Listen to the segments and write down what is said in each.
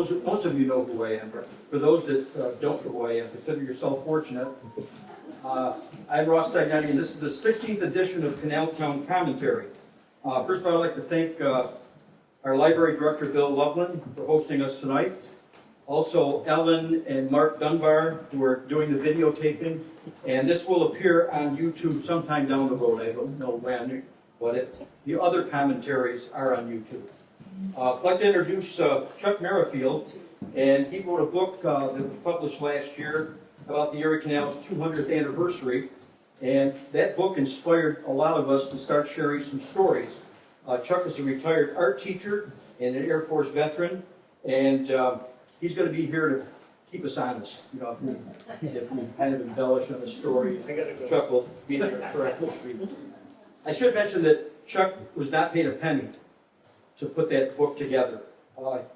those, most of you know who I am, but for those that don't know who I am, consider yourself fortunate. I'm Ross Stagnitti, and this is the 16th edition of Canal Town Commentary. First of all, I'd like to thank our library director, Bill Loveland, for hosting us tonight. Also, Ellen and Mark Dunbar, who are doing the videotaping. And this will appear on YouTube sometime down the road. I don't know when, but the other commentaries are on YouTube. I'd like to introduce Chuck Merrifield, and he wrote a book that was published last year about the Erie Canal's 200th anniversary. And that book inspired a lot of us to start sharing some stories. Chuck is a retired art teacher and an Air Force veteran, and he's going to be here to keep us honest. You know, if we kind of embellish on the story, Chuck will be there to correct us. I should mention that Chuck was not paid a penny to put that book together.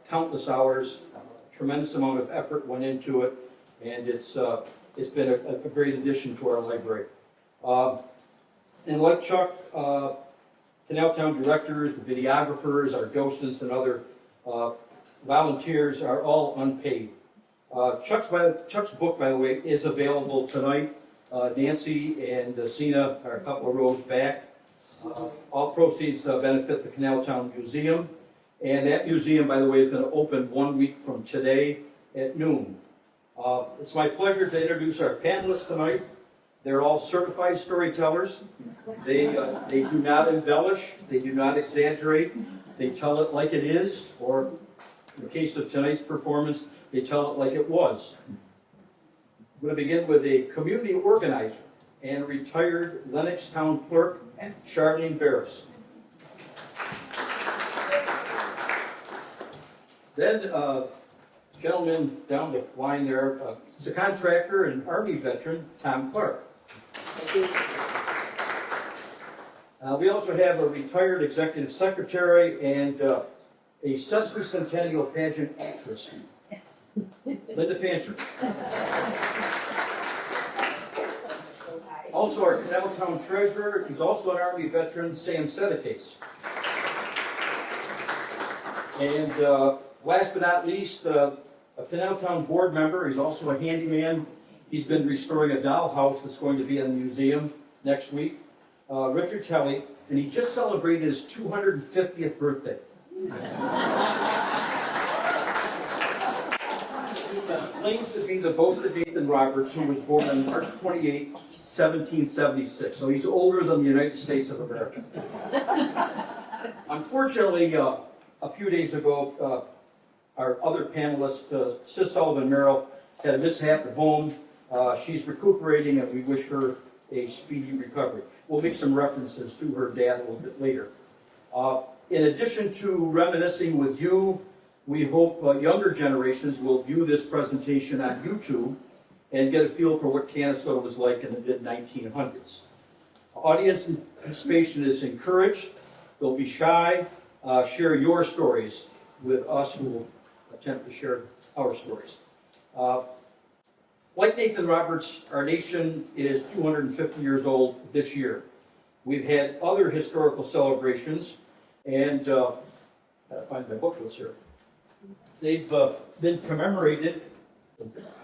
Countless hours, tremendous amount of effort went into it, and it's been a great addition to our library. And like Chuck, Canal Town directors, the videographers, our docents, and other volunteers are all unpaid. Chuck's book, by the way, is available tonight. Nancy and Sina are a couple of rows back. All proceeds benefit the Canal Town Museum. And that museum, by the way, is going to open 1 week from today at noon. It's my pleasure to introduce our panelists tonight. They're all certified storytellers. They do not embellish. They do not exaggerate. They tell it like it is, or in the case of tonight's performance, they tell it like it was. I'm going to begin with a community organizer and retired Lenox Town clerk, Charlene Barris. Then, gentleman down the line there, is a contractor and Army veteran, Tom Clark. We also have a retired executive secretary and a sesquicentennial pageant actress, Linda Fancher. Also our Canal Town treasurer, who's also an Army veteran, Sam Sedekase. And last but not least, a Canal Town board member. He's also a handyman. He's been restoring a dollhouse that's going to be in the museum next week. Richard Kelly, and he just celebrated his 250th birthday. Claims to be the ghost of Nathan Roberts, who was born on March 28th, 1776. So he's older than the United States of America. Unfortunately, a few days ago, our other panelist, Sis Sullivan Merrill, had a mishap at home. She's recuperating, and we wish her a speedy recovery. We'll make some references to her dad a little bit later. In addition to reminiscing with you, we hope younger generations will view this presentation on YouTube and get a feel for what Canastota was like in the mid-1900s. Audience participation is encouraged. Don't be shy. Share your stories with us who will attempt to share our stories. Like Nathan Roberts, our nation is 250 years old this year. We've had other historical celebrations, and I've got to find my booklets here. They've been commemorated,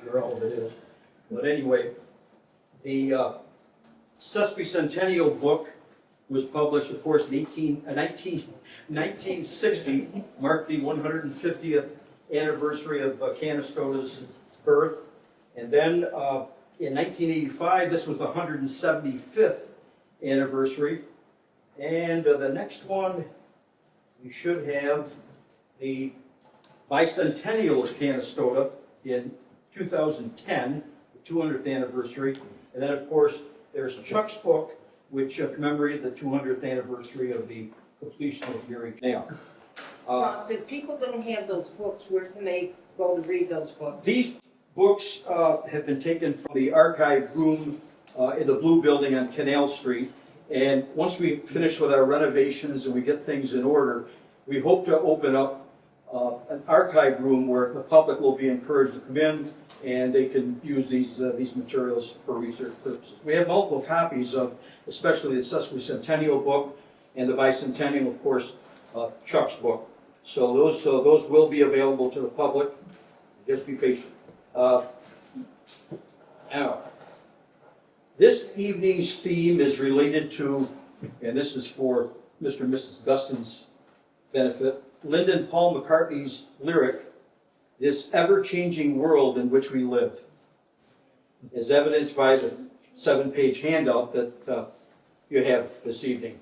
where all of it is, but anyway, the sesquicentennial book was published, of course, in 1960, marked the 150th anniversary of Canastota's birth. And then in 1985, this was the 175th anniversary. And the next one, we should have the bicentennial of Canastota in 2010, the 200th anniversary. And then, of course, there's Chuck's book, which commemorated the 200th anniversary of the completion of the Erie Canal. Ross, if people don't have those books, where can they go to read those books? These books have been taken from the archive room in the Blue Building on Canal Street. And once we finish with our renovations and we get things in order, we hope to open up an archive room where the public will be encouraged to come in and they can use these materials for research purposes. We have multiple copies of especially the sesquicentennial book and the bicentennial, of course, Chuck's book. So those will be available to the public. Just be patient. Now, this evening's theme is related to, and this is for Mr. and Mrs. Guston's benefit, Lyndon Paul McCartney's lyric, "This ever-changing world in which we live," is evidenced by the 7-page handout that you have this evening.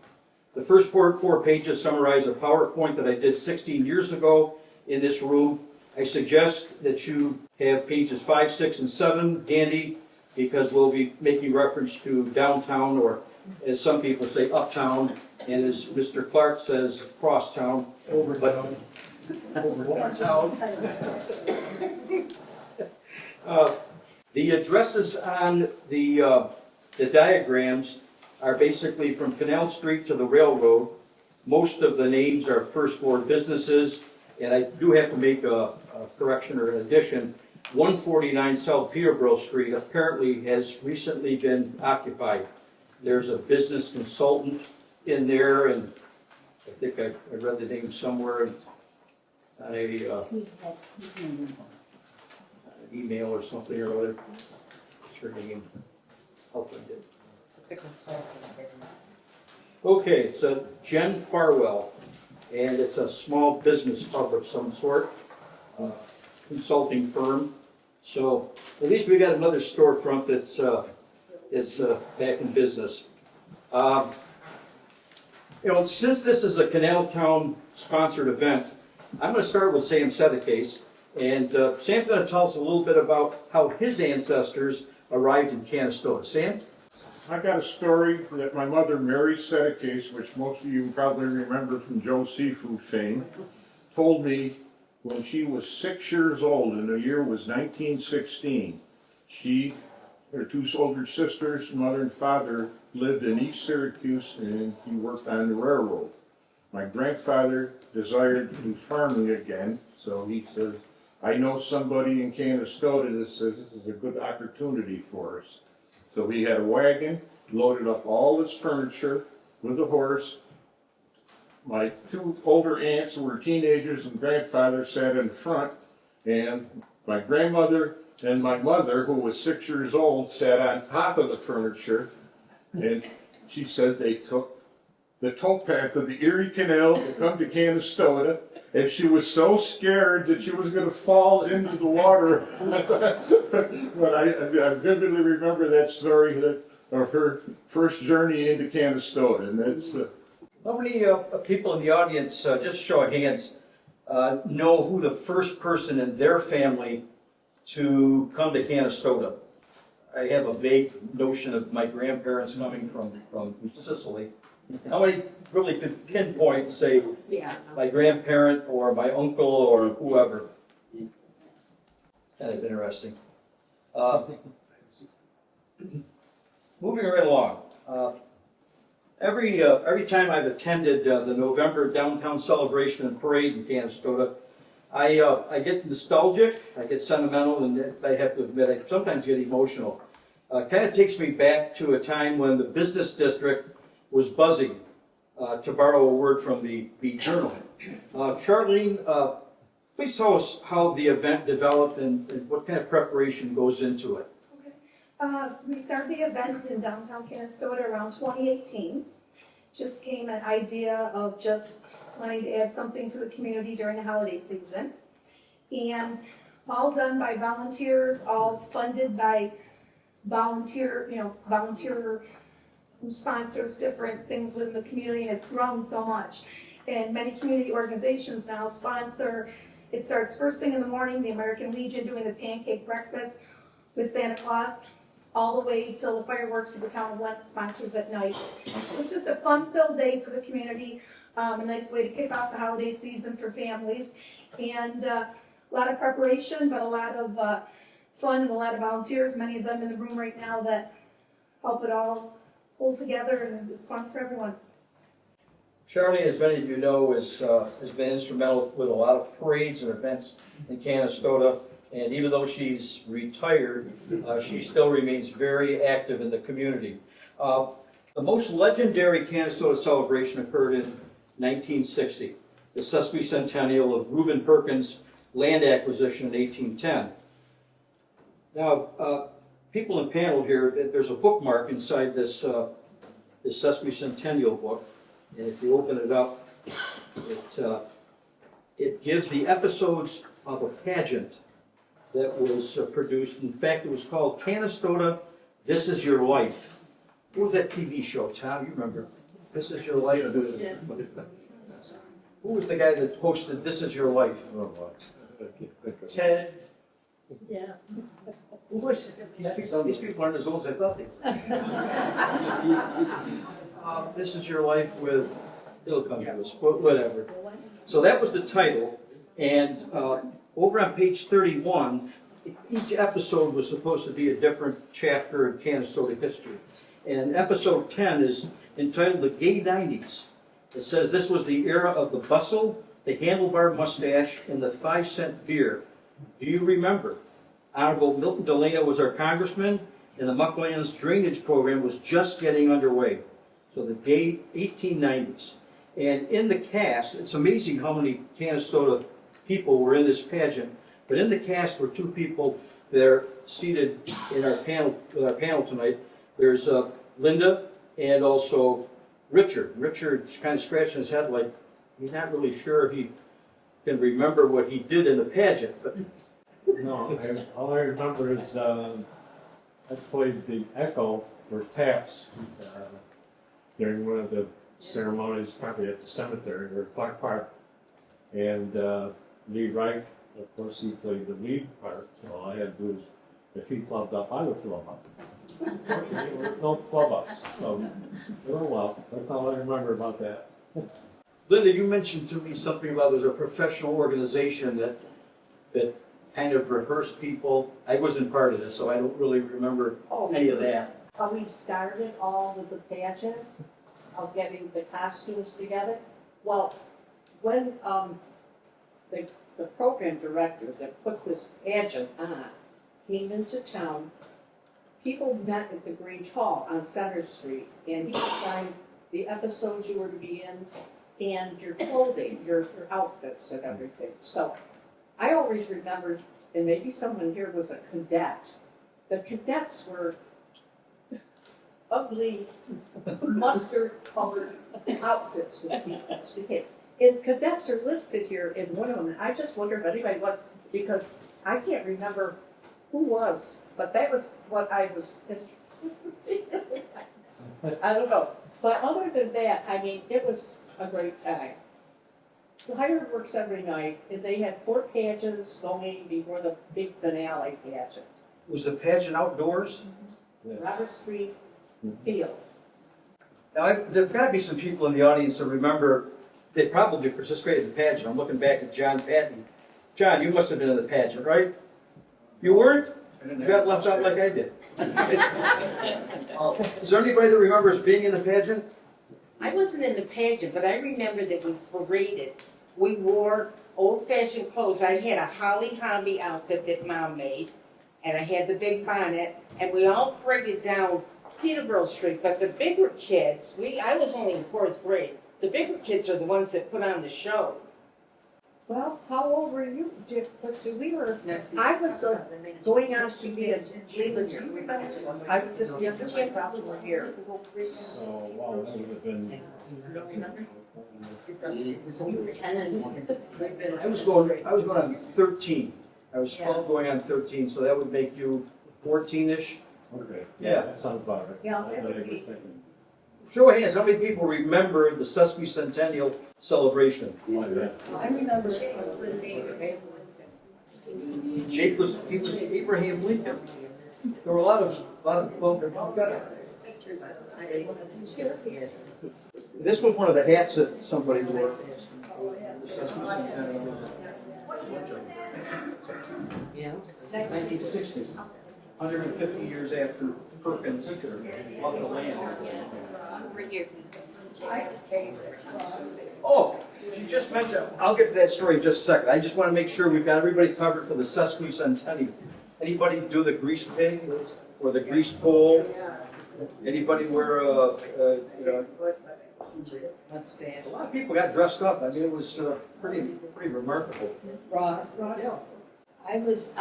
The first 4 pages summarize a PowerPoint that I did 16 years ago in this room. I suggest that you have pages 5, 6, and 7 handy, because we'll be making reference to downtown, or as some people say, uptown, and as Mr. Clark says, crosstown. Overtown. The addresses on the diagrams are basically from Canal Street to the railroad. Most of the names are first floor businesses, and I do have to make a correction or an addition. 149 South Peterborough Street apparently has recently been occupied. There's a business consultant in there, and I think I read the name somewhere on an email or something or other. What's her name? I'll find it. Okay, it's a Jen Farwell, and it's a small business hub of some sort, consulting firm. So at least we got another storefront that's back in business. Since this is a Canal Town sponsored event, I'm going to start with Sam Sedecase, and Sam's going to tell us a little bit about how his ancestors arrived in Canastota. Sam? I got a story that my mother, Mary Sedecase, which most of you probably remember from Joe's Seafood fame, told me when she was 6 years old, and the year was 1916. She, her 2 older sisters, mother and father, lived in East Syracuse, and he worked on the railroad. My grandfather desired to do farming again, so he said, I know somebody in Canastota that says this is a good opportunity for us. So he had a wagon, loaded up all his furniture with a horse. My 2 older aunts who were teenagers and grandfather sat in front, and my grandmother and my mother, who was 6 years old, sat on top of the furniture, and she said they took the towpath of the Erie Canal to come to Canastota, and she was so scared that she was going to fall into the water. But I vividly remember that story of her first journey into Canastota, and that's... How many people in the audience, just show of hands, know who the first person in their family to come to Canastota? I have a vague notion of my grandparents coming from Sicily. How many really could pinpoint and say, my grandparent or my uncle or whoever? It's kind of interesting. Moving right along. Every time I've attended the November downtown celebration and parade in Canastota, I get nostalgic, I get sentimental, and I have to admit, I sometimes get emotional. Kind of takes me back to a time when the business district was buzzing, to borrow a word from the Journal. Charlene, please tell us how the event developed and what kind of preparation goes into it. We started the event in downtown Canastota around 2018. Just came an idea of just wanting to add something to the community during the holiday season. And all done by volunteers, all funded by volunteer sponsors, different things within the community, and it's grown so much. And many community organizations now sponsor. It starts first thing in the morning, the American Legion doing the pancake breakfast with Santa Claus, all the way till the fireworks of the town of Lent sponsors at night. It's just a fun-filled day for the community, a nice way to kick off the holiday season for families, and a lot of preparation, but a lot of fun and a lot of volunteers, many of them in the room right now that help it all hold together, and it's fun for everyone. Charlene, as many of you know, has been instrumental with a lot of parades and events in Canastota, and even though she's retired, she still remains very active in the community. The most legendary Canastota celebration occurred in 1960. the sesquicentennial of Reuben Perkins' land acquisition in 1810. Now, people in panel here, there's a bookmark inside this sesquicentennial book, and if you open it up, it gives the episodes of a pageant that was produced. In fact, it was called Canastota, This Is Your Life. What was that TV show, Tom? You remember? This Is Your Life? Yeah. Who was the guy that hosted This Is Your Life? Ted. Yeah. Who was it? These people aren't as old as I thought they were. This Is Your Life with, it'll come to us, whatever. So that was the title, and over on page 31, each episode was supposed to be a different chapter in Canastota history. And episode 10 is entitled The Gay 90s. It says this was the era of the bustle, the handlebar mustache, and the 5-cent beer. Do you remember? Honorable Milton Delano was our congressman, and the Mucklands drainage program was just getting underway. So the gay 1890s. And in the cast, it's amazing how many Canastota people were in this pageant, but in the cast were two people that are seated in our panel, with our panel tonight. There's Linda and also Richard. Richard's kind of scratching his head like he's not really sure he can remember what he did in the pageant. But No, all I remember is I played the echo for taps during one of the ceremonies, probably at the cemetery or Clark Park. And Lee Wright, of course, he played the lead part. So all I had to do is, if he flubbed up, I would flub up. Unfortunately, there was no flub ups. So, oh well, that's all I remember about that. Linda, you mentioned to me something about there's a professional organization that kind of rehearsed people. I wasn't part of this, so I don't really remember any of that. How we started all with the pageant of getting the costumes together. Well, when the program director that put this pageant on came into town, people met at the Grange Hall on Center Street, and he assigned the episodes you were to be in and your clothing, your outfits and everything. So I always remembered, and maybe someone here was a cadet. The cadets were ugly, mustard-colored outfits with people. And cadets are listed here in one of them. I just wonder if anybody because I can't remember who was, but that was what I was interested in seeing. I don't know. But other than that, I mean, it was a great time. The hired works every night, and they had 4 pageants going before the big finale pageant. Was the pageant outdoors? Robert Street Field. Now, there've got to be some people in the audience that remember they probably participated in the pageant. I'm looking back at John Patton. John, you must have been in the pageant, right? You weren't? You got left out like I did. Is there anybody that remembers being in the pageant? I wasn't in the pageant, but I remember that we paraded. We wore old-fashioned clothes. I had a Holly Hobby outfit that Mom made, and I had the big bonnet, and we all paraded down Peterborough Street. But the bigger kids, I was only in 4th grade. The bigger kids are the ones that put on the show. Well, how old were you? Let's see, we were. I was going out to be a cheerleader. I was at the youngest sophomore year. So, wow, that would have been. I was going on 13. I was 12 going on 13, so that would make you 14-ish. Okay. Yeah. That sounds about right. Yeah, That's that what I would was be. thinking. Show of hands, how many people remember the sesquicentennial celebration? Like that. I remember. Jake was Abraham Lincoln. There were a lot of well, this was one of the hats that somebody wore. Yeah. 1960, 150 years after Perkins bought the land. Oh, you just mentioned, I'll get to that story in just a second. I just want to make sure we've got everybody covered for the sesquicentennial. Anybody do the grease pig or the grease pole? Anybody wear Must stand. A lot of people got dressed up. I mean, it was pretty remarkable. Ross, I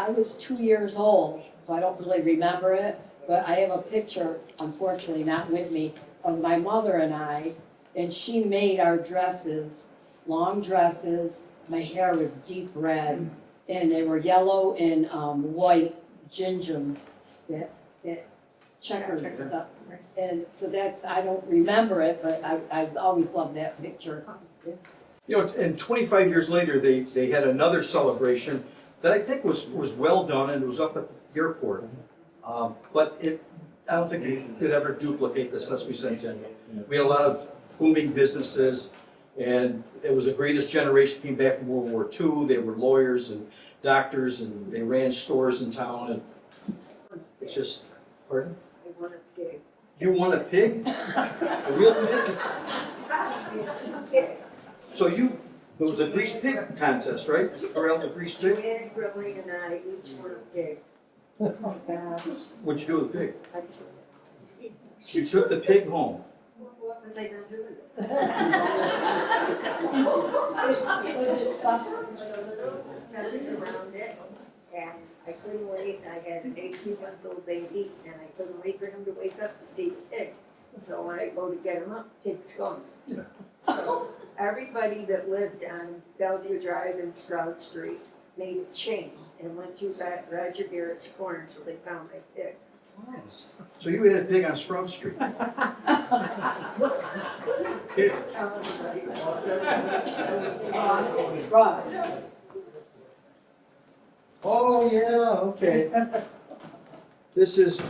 was 2 years old, so I don't really remember it, but I have a picture, unfortunately not with me, of my mother and she made our dresses, long dresses. My hair was deep red, and they were yellow and white gingham, that checkered stuff. And so that's, I don't remember it, but I've always loved that picture. You know, and 25 years later, they had another celebration that I think was well done, and it was up at the airport. But I don't think we could ever duplicate the Sesquicentennial. We had a lot of booming businesses, and it was the greatest generation came back from World War II. They were lawyers and doctors, and they ran stores in town, and it's just, pardon? I want a pig. You want a pig? A real pig? So there was a greased pig contest, right? Around the greased pig? Joanne, Grilly, and I each want a pig. What'd you do with the pig? You took the pig home. What was I gonna do with it? Fence around it, and I couldn't wait, I had an 18-month-old baby, and I couldn't wait for him to wake up to see the pig. So when I go to get him up, pig's gone. So everybody that lived on Bellevue Drive and Stroud Street made a chain and went through that Roger Garrett's corner until they found my pig. So you had a pig on Stroud Street? Tell everybody. Ross, Oh, yeah, okay. This is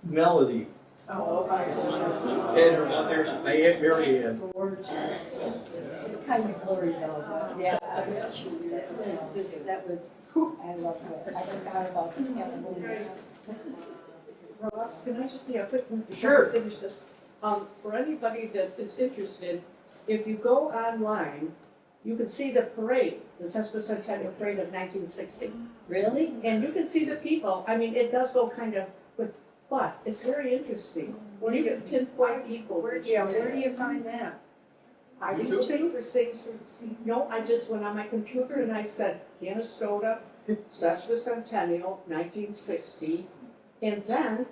Melody oh my God. and her mother, my Aunt Mary Ann. Gorgeous. It's kind of blurry though, yeah, that was cute. That was, I love it. I forgot about the animal. Ross, can I just say a quick one? before Sure. we Finish this. For anybody that is interested, if you go online, you can see the parade, the Sesquicentennial Parade of 1960. Really? And you can see the people, I mean, it does go kind of with, but it's very interesting. When you can pinpoint people, where do you find that? I was looking for things, no, I just went on my computer and I said, Canastota Sesquicentennial 1960. And then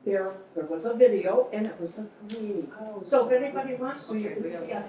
there was a video and it was a parade. So if anybody wants to, you can see it.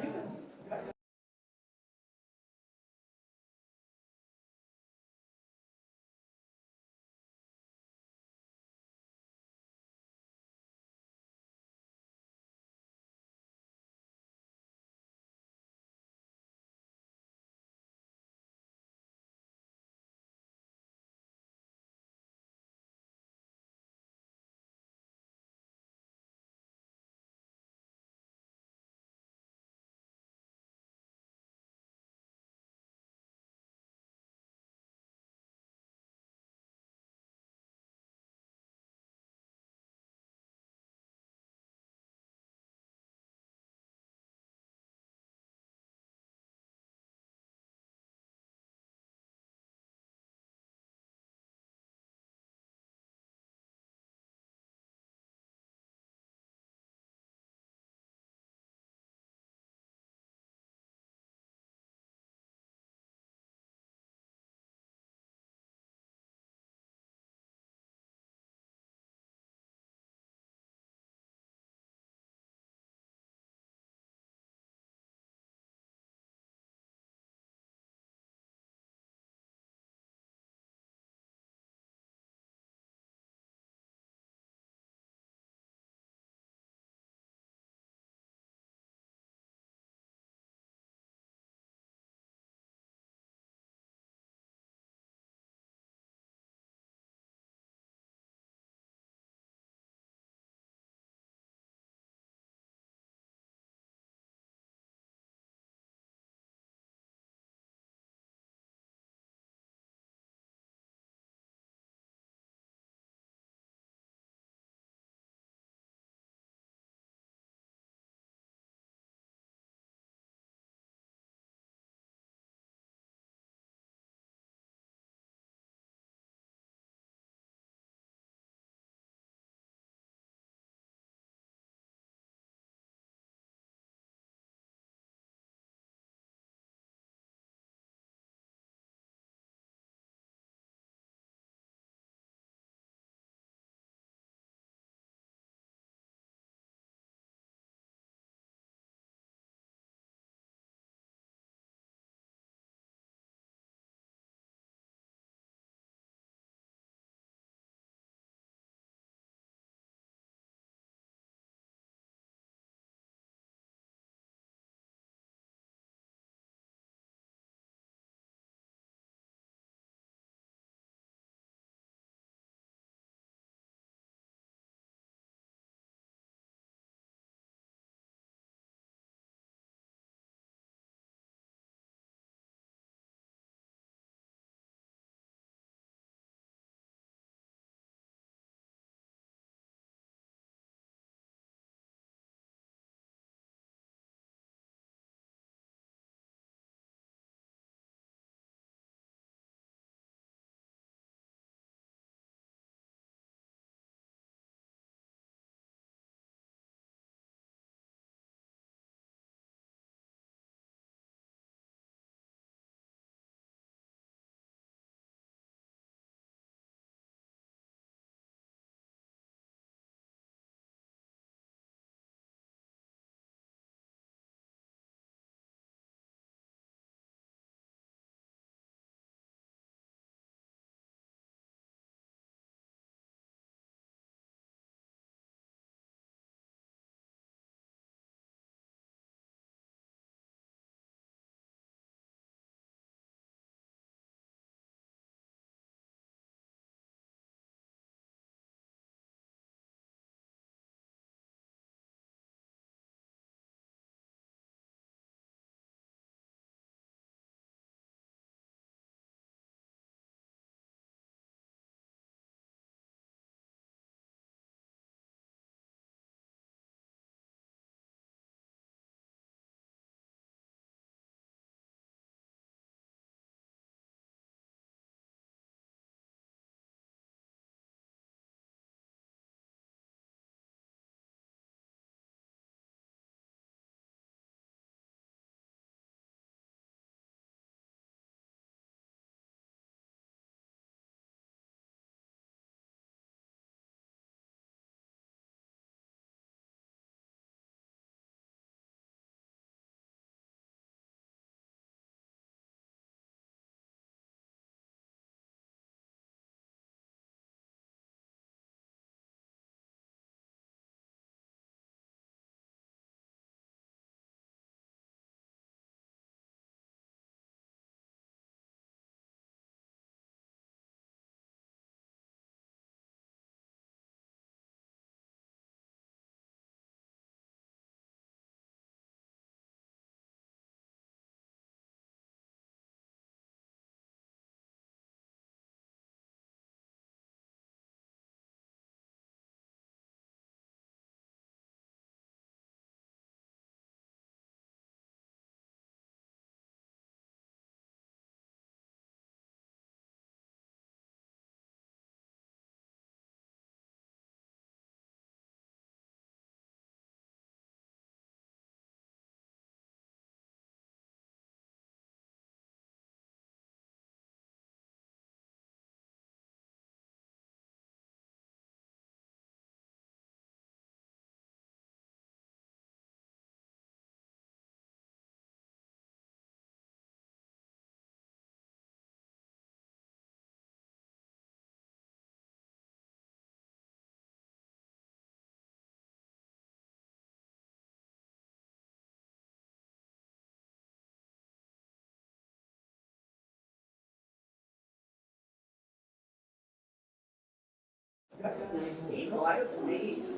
Nice people, I was amazed.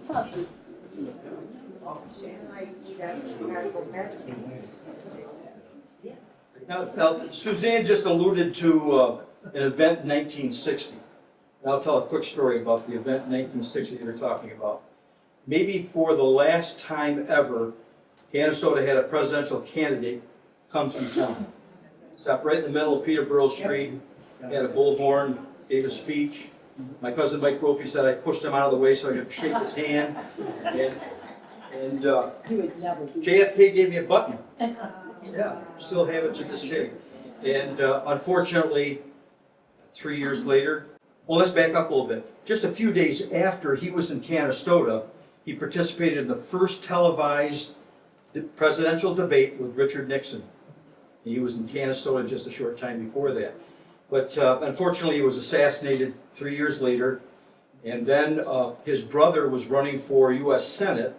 Now, Suzanne just alluded to an event in 1960. I'll tell a quick story about the event in 1960 you were talking about. Maybe for the last time ever, Canastota had a presidential candidate come through town. Stopped right in the middle of Peterborough Street, had a bullhorn, gave a speech. My cousin Mike Brophy said I pushed him out of the way so I could shake his hand. And You would never do. JFK gave me a button. Yeah, still have it to this day. And unfortunately, 3 years later, well, let's back up a little bit. Just a few days after he was in Canastota, he participated in the first televised presidential debate with Richard Nixon. He was in Canastota just a short time before that. But unfortunately, he was assassinated 3 years later. And then his brother was running for U.S. Senate.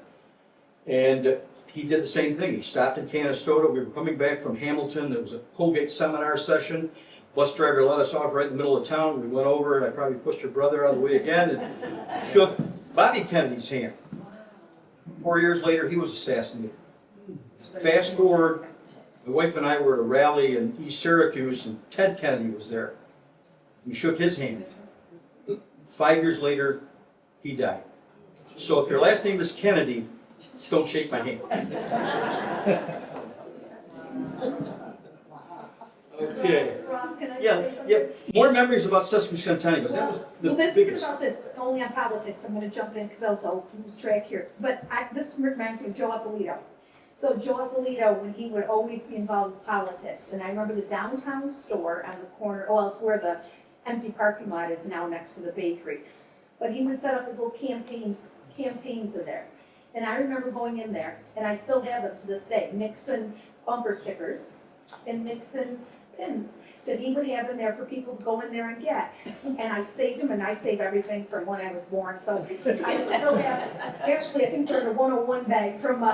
And he did the same thing. He stopped in Canastota. We were coming back from Hamilton. There was a Colgate seminar session. Bus driver let us off right in the middle of town. We went over and I probably pushed your brother out of the way again and shook Bobby Kennedy's hand. 4 years later, he was assassinated. Fast forward, my wife and I were at a rally in East Syracuse and Ted Kennedy was there. We shook his hand. 5 years later, he died. So if your last name is Kennedy, don't shake my hand. Okay. Ross, can I Yeah, say something? yeah. More memories about Sesame Centennial, because that was the Well, this isn't biggest. about this, but only on politics, I'm gonna jump in, because I also lose track here, but this reminds me of Joe Appolito. So Joe Appolito, when he would always be involved with politics, and I remember the downtown store on the corner, well, it's where the empty parking lot is now next to the bakery. But he would set up his little campaigns in there. And I remember going in there, and I still have them to this day, Nixon bumper stickers and Nixon pins that he would have in there for people to go in there and get. And I saved them, and I save everything from when I was born, so I still have, actually, I think they're in a 101 bag from, I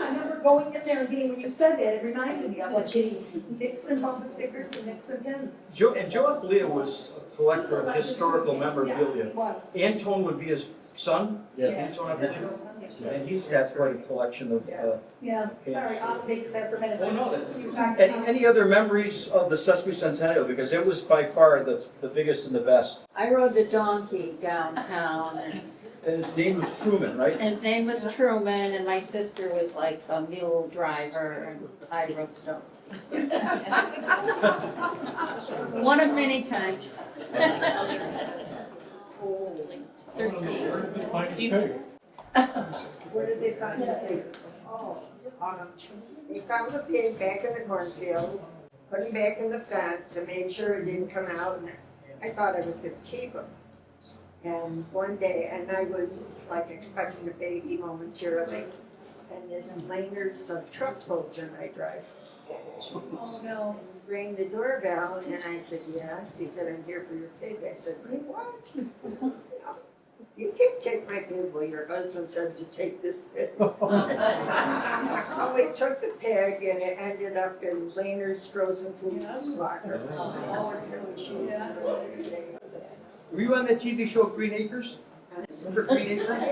remember going in there and getting, when you said that, it reminded me of like getting Nixon bumper stickers and Nixon pins. Joe Appolito was a collector of historical Yes, memorabilia. he was. Antone would be his son, Yes. Antone Appolito. And he's got quite a collection of, Yeah, sorry, off base there for a minute. Oh, no, that's- You were talking about- any other memories of the Sesame Centennial? Because it was by far the biggest and the best. I rode the donkey downtown, And his name was Truman, right? and his name was Truman, and my sister was like a mule driver, and I rode so. One of many times. 13. Where did they find it? Oh, He found the pig back in the cornfield, put him back in the fence and made sure it didn't come out, and I thought I was gonna keep him. And one day, and I was like expecting a baby momentarily, and this Langer's truck pulls in my driveway. Oh, no. Rang the doorbell, and I said, yes. He said, I'm here for your pig. I said, what? No, you can't take my pig. Well, your husband said to take this pig. Oh, we took the pig, and it ended up in Laner's frozen food locker. Oh, until she was Were you on that TV show Green Acres? Remember Green Acres?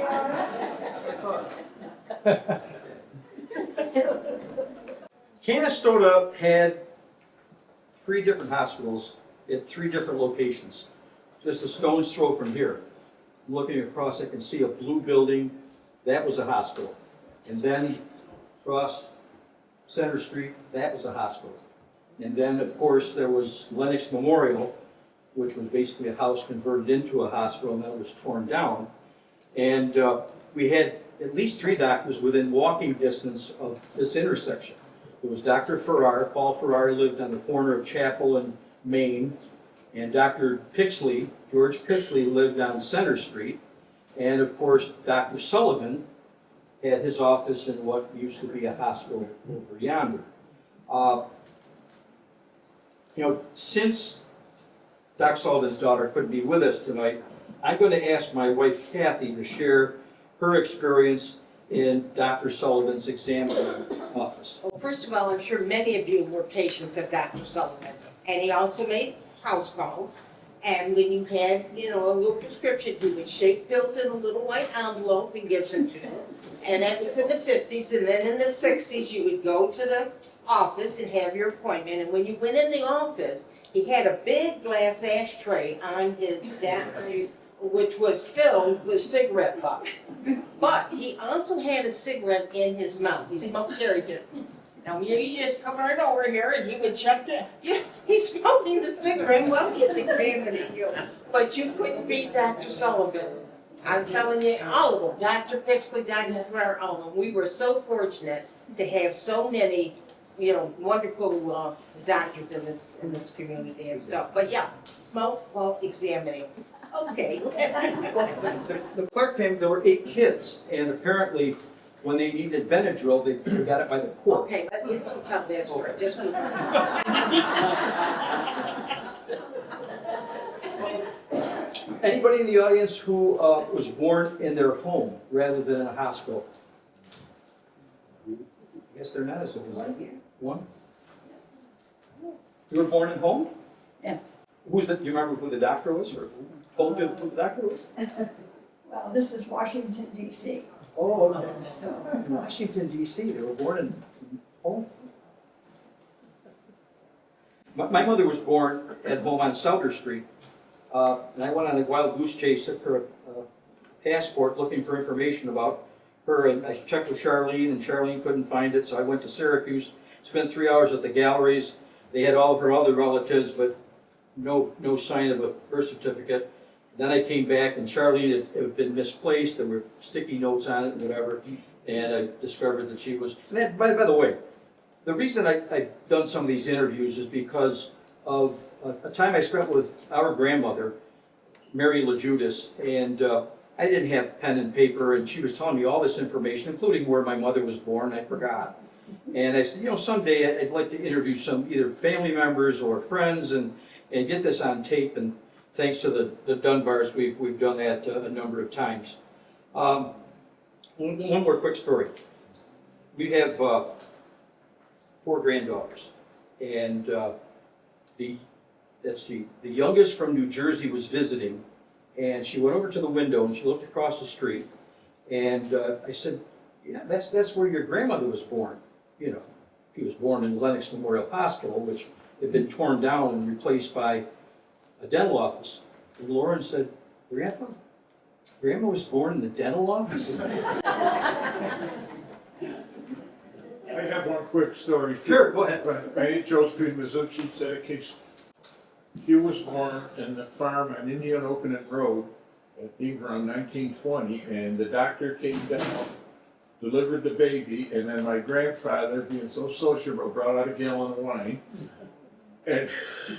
Canastota had 3 different hospitals at 3 different locations. Just a stone's throw from here. Looking across, I can see a blue building. That was a hospital. And then across Center Street, that was a hospital. And then, of course, there was Lennox Memorial, which was basically a house converted into a hospital, and that was torn down. And we had at least 3 doctors within walking distance of this intersection. There was Dr. Farrar. Paul Farrar lived on the corner of Chapel and Main. And Dr. Pixley, George Pixley, lived on Center Street. And of course, Dr. Sullivan had his office in what used to be a hospital over yonder. Since Doc Sullivan's daughter couldn't be with us tonight, I'm going to ask my wife Kathy to share her experience in Dr. Sullivan's examining office. Well, first of all, I'm sure many of you were patients of Dr. Sullivan, and he also made house calls. And when you had, you know, a little prescription, you would shake pills in a little white envelope and give them to them. And that was in the 50s, and then in the 60s, you would go to the office and have your appointment. And when you went in the office, he had a big glass ashtray on his desk, which was filled with cigarette butts. But he also had a cigarette in his mouth. He smoked cherry tips. Now, you just come right over here and he would check it. Yeah, he's smoking the cigarette while he's examining you. But you couldn't beat Dr. Sullivan. I'm telling you, all of them, Dr. Pixley, Dr. Ferrer, all of them. We were so fortunate to have so many, you know, wonderful doctors in this community and stuff. But yeah, smoke while examining. Okay. The Clark family, there were 8 kids, and apparently, when they needed Benadryl, they got it by the quart. Okay, but you don't tell this story, just. Anybody in the audience who was born in their home rather than in a hospital? I guess they're not as old as I. One? You were born at home? Yes. Do you remember who the doctor was, or who told you who the doctor was? Well, this is Washington DC. Oh, okay. Washington DC, they were born in home. My mother was born at home on Souder Street, and I went on a wild goose chase for a passport looking for information about her, and I checked with Charlene, and Charlene couldn't find it, so I went to Syracuse, spent 3 hours at the galleries. They had all of her other relatives, but no sign of a birth certificate. Then I came back, and Charlene had been misplaced. There were sticky notes on it and whatever, and I discovered that she was. And that, by the way, the reason I've done some of these interviews is because of a time I spent with our grandmother, Mary LaJudas, and I didn't have pen and paper, and she was telling me all this information, including where my mother was born. I forgot. And I said, you know, someday I'd like to interview some either family members or friends and get this on tape. And thanks to the Dunbars, we've done that a number of times. One more quick story. We have 4 granddaughters, and the youngest from New Jersey was visiting, and she went over to the window and she looked across the street, and I said, "Yeah, that's where your grandmother was born." You know, she was born in Lenox Memorial Hospital, which had been torn down and replaced by a dental office. And Lauren said, Grandma was born in the dental office? I have one quick story. Sure, go ahead. My Aunt Josephine Mizuchi said a case. She was born in the farm on Indian Opening Road, I think around 1920, and the doctor came down, delivered the baby, and then my grandfather, being so sociable, brought out a gallon of wine. And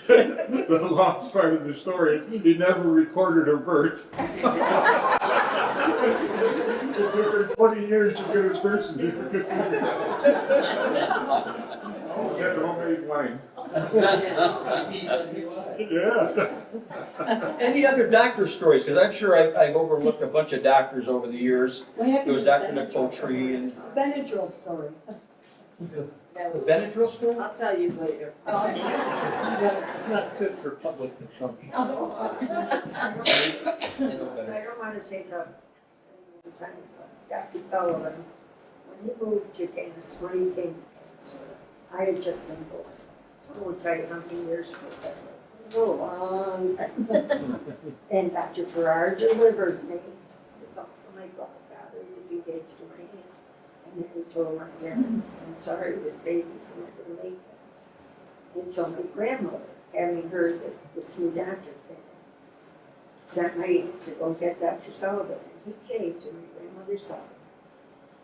the last part of the story, he never recorded her birth. It took her 20 years to get her birth certificate. Always had homemade wine. Yeah. Any other doctor stories? Because I'm sure I've overlooked a bunch of doctors over the years. What happened There was to Dr. Benadryl? Nicole Tree and Benadryl story. the Benadryl story? I'll tell you later. It's not fit for public consumption. I don't want to take up any time. Dr. Sullivan, when he moved to Kansas, when he came to Kansas, I had just been born. I won't tell you how many years ago that was. It was a long time. And Dr. Farrar delivered me. He was also my godfather. He was engaged to my aunt. And then he told my parents, I'm sorry, this baby's not going to make it. And so my grandmother, having heard that this new doctor came, sent my aunt to go get Dr. Sullivan. And he came to my grandmother's house.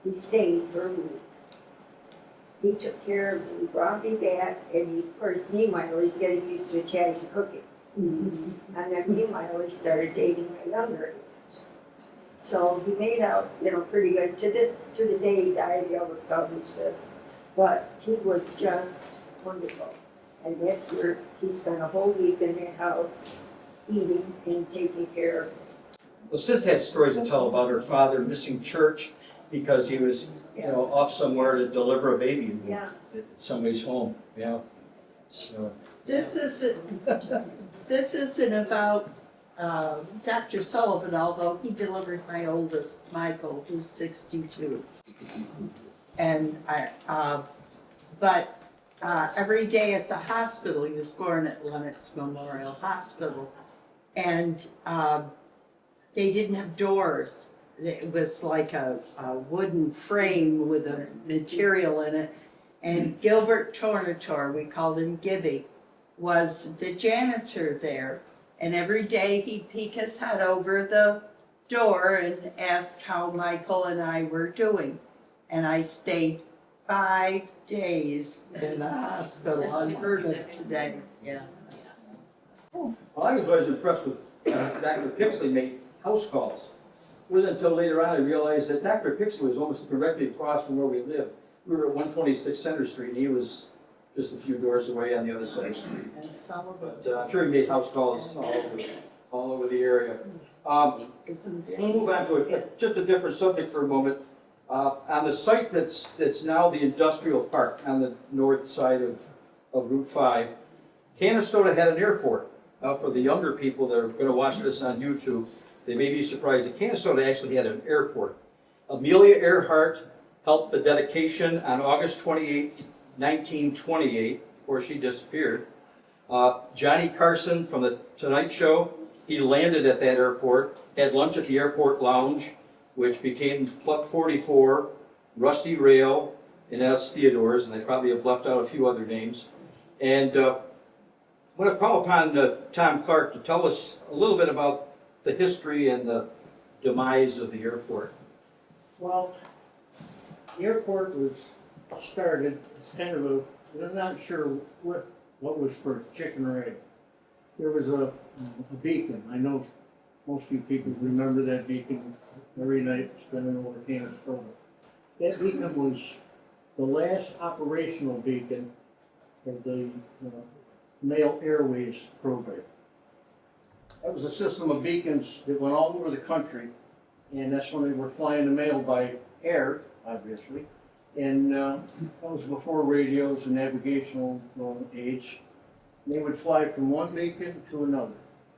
He stayed for a week. He took care of me, brought me back, and he, of course, meanwhile, he's getting used to Italian cooking. And then meanwhile, he started dating my younger aunt. So he made out, you know, pretty good. To the day he died, he always called me sis. But he was just wonderful. And that's where he spent a whole week in their house, eating and taking care of me. Well, Sis had stories to tell about her father missing church because he was, off somewhere to deliver a baby Yeah. at somebody's home. Yeah. So. This is This isn't about Dr. Sullivan, although he delivered my oldest, Michael, who's 62. And every day at the hospital, he was born at Lenox Memorial Hospital, and they didn't have doors. It was like a wooden frame with a material in it. And Gilbert Tornator, we called him Gibby, was the janitor there. And every day he'd peek his head over the door and ask how Michael and I were doing. And I stayed 5 days in the hospital, unheard of today. Yeah. Well, I was always impressed with Dr. Pixley made house calls. It wasn't until later on I realized that Dr. Pixley was almost directly across from where we lived. We were at 126 Center Street, and he was just a few doors away on the other side of the street. And Sullivan. But I'm sure he made house calls all over the area. We'll move on to just a different subject for a moment. On the site that's now the industrial park on the north side of Route 5, Canastota had an airport. For the younger people that are going to watch this on YouTube, they may be surprised that Canastota actually had an airport. Amelia Earhart helped the dedication on August 28th, 1928, before she disappeared. Johnny Carson from the Tonight Show, he landed at that airport, had lunch at the airport lounge, which became Club 44, Rusty Rail, and that's Theodore's, and they probably have left out a few other names. And I'm going to call upon Tom Clark to tell us a little bit about the history and the demise of the airport. Well, the airport was started, it's kind of a, I'm not sure what was first, chicken or egg. There was a beacon. I know most of you people remember that beacon every night spending over Canastota. That beacon was the last operational beacon of the Mail Airways program. That was a system of beacons that went all over the country, and that's when they were flying the mail by air, obviously. And that was before radios and navigational aids. They would fly from one beacon to another.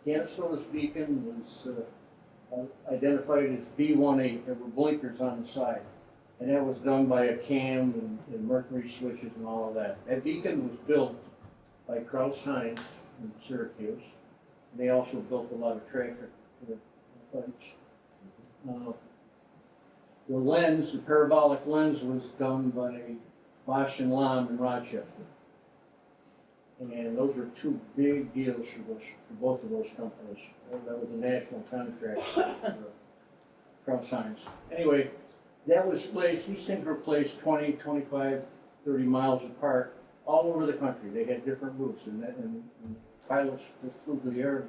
Canastota's beacon was identified as B18. There were blinkers on the side. And that was done by a cam and mercury switches and all of that. That beacon was built by Kraus Heinz in Syracuse. They also built a lot of traffic lights. The lens, the parabolic lens, was done by Bosch and Lomb in Rochester. And those were two big deals for both of those companies. That was a national contract for Kraus Heinz. Anyway, that was placed, these things were placed 20, 25, 30 miles apart all over the country. They had different routes, and pilots just flew the air,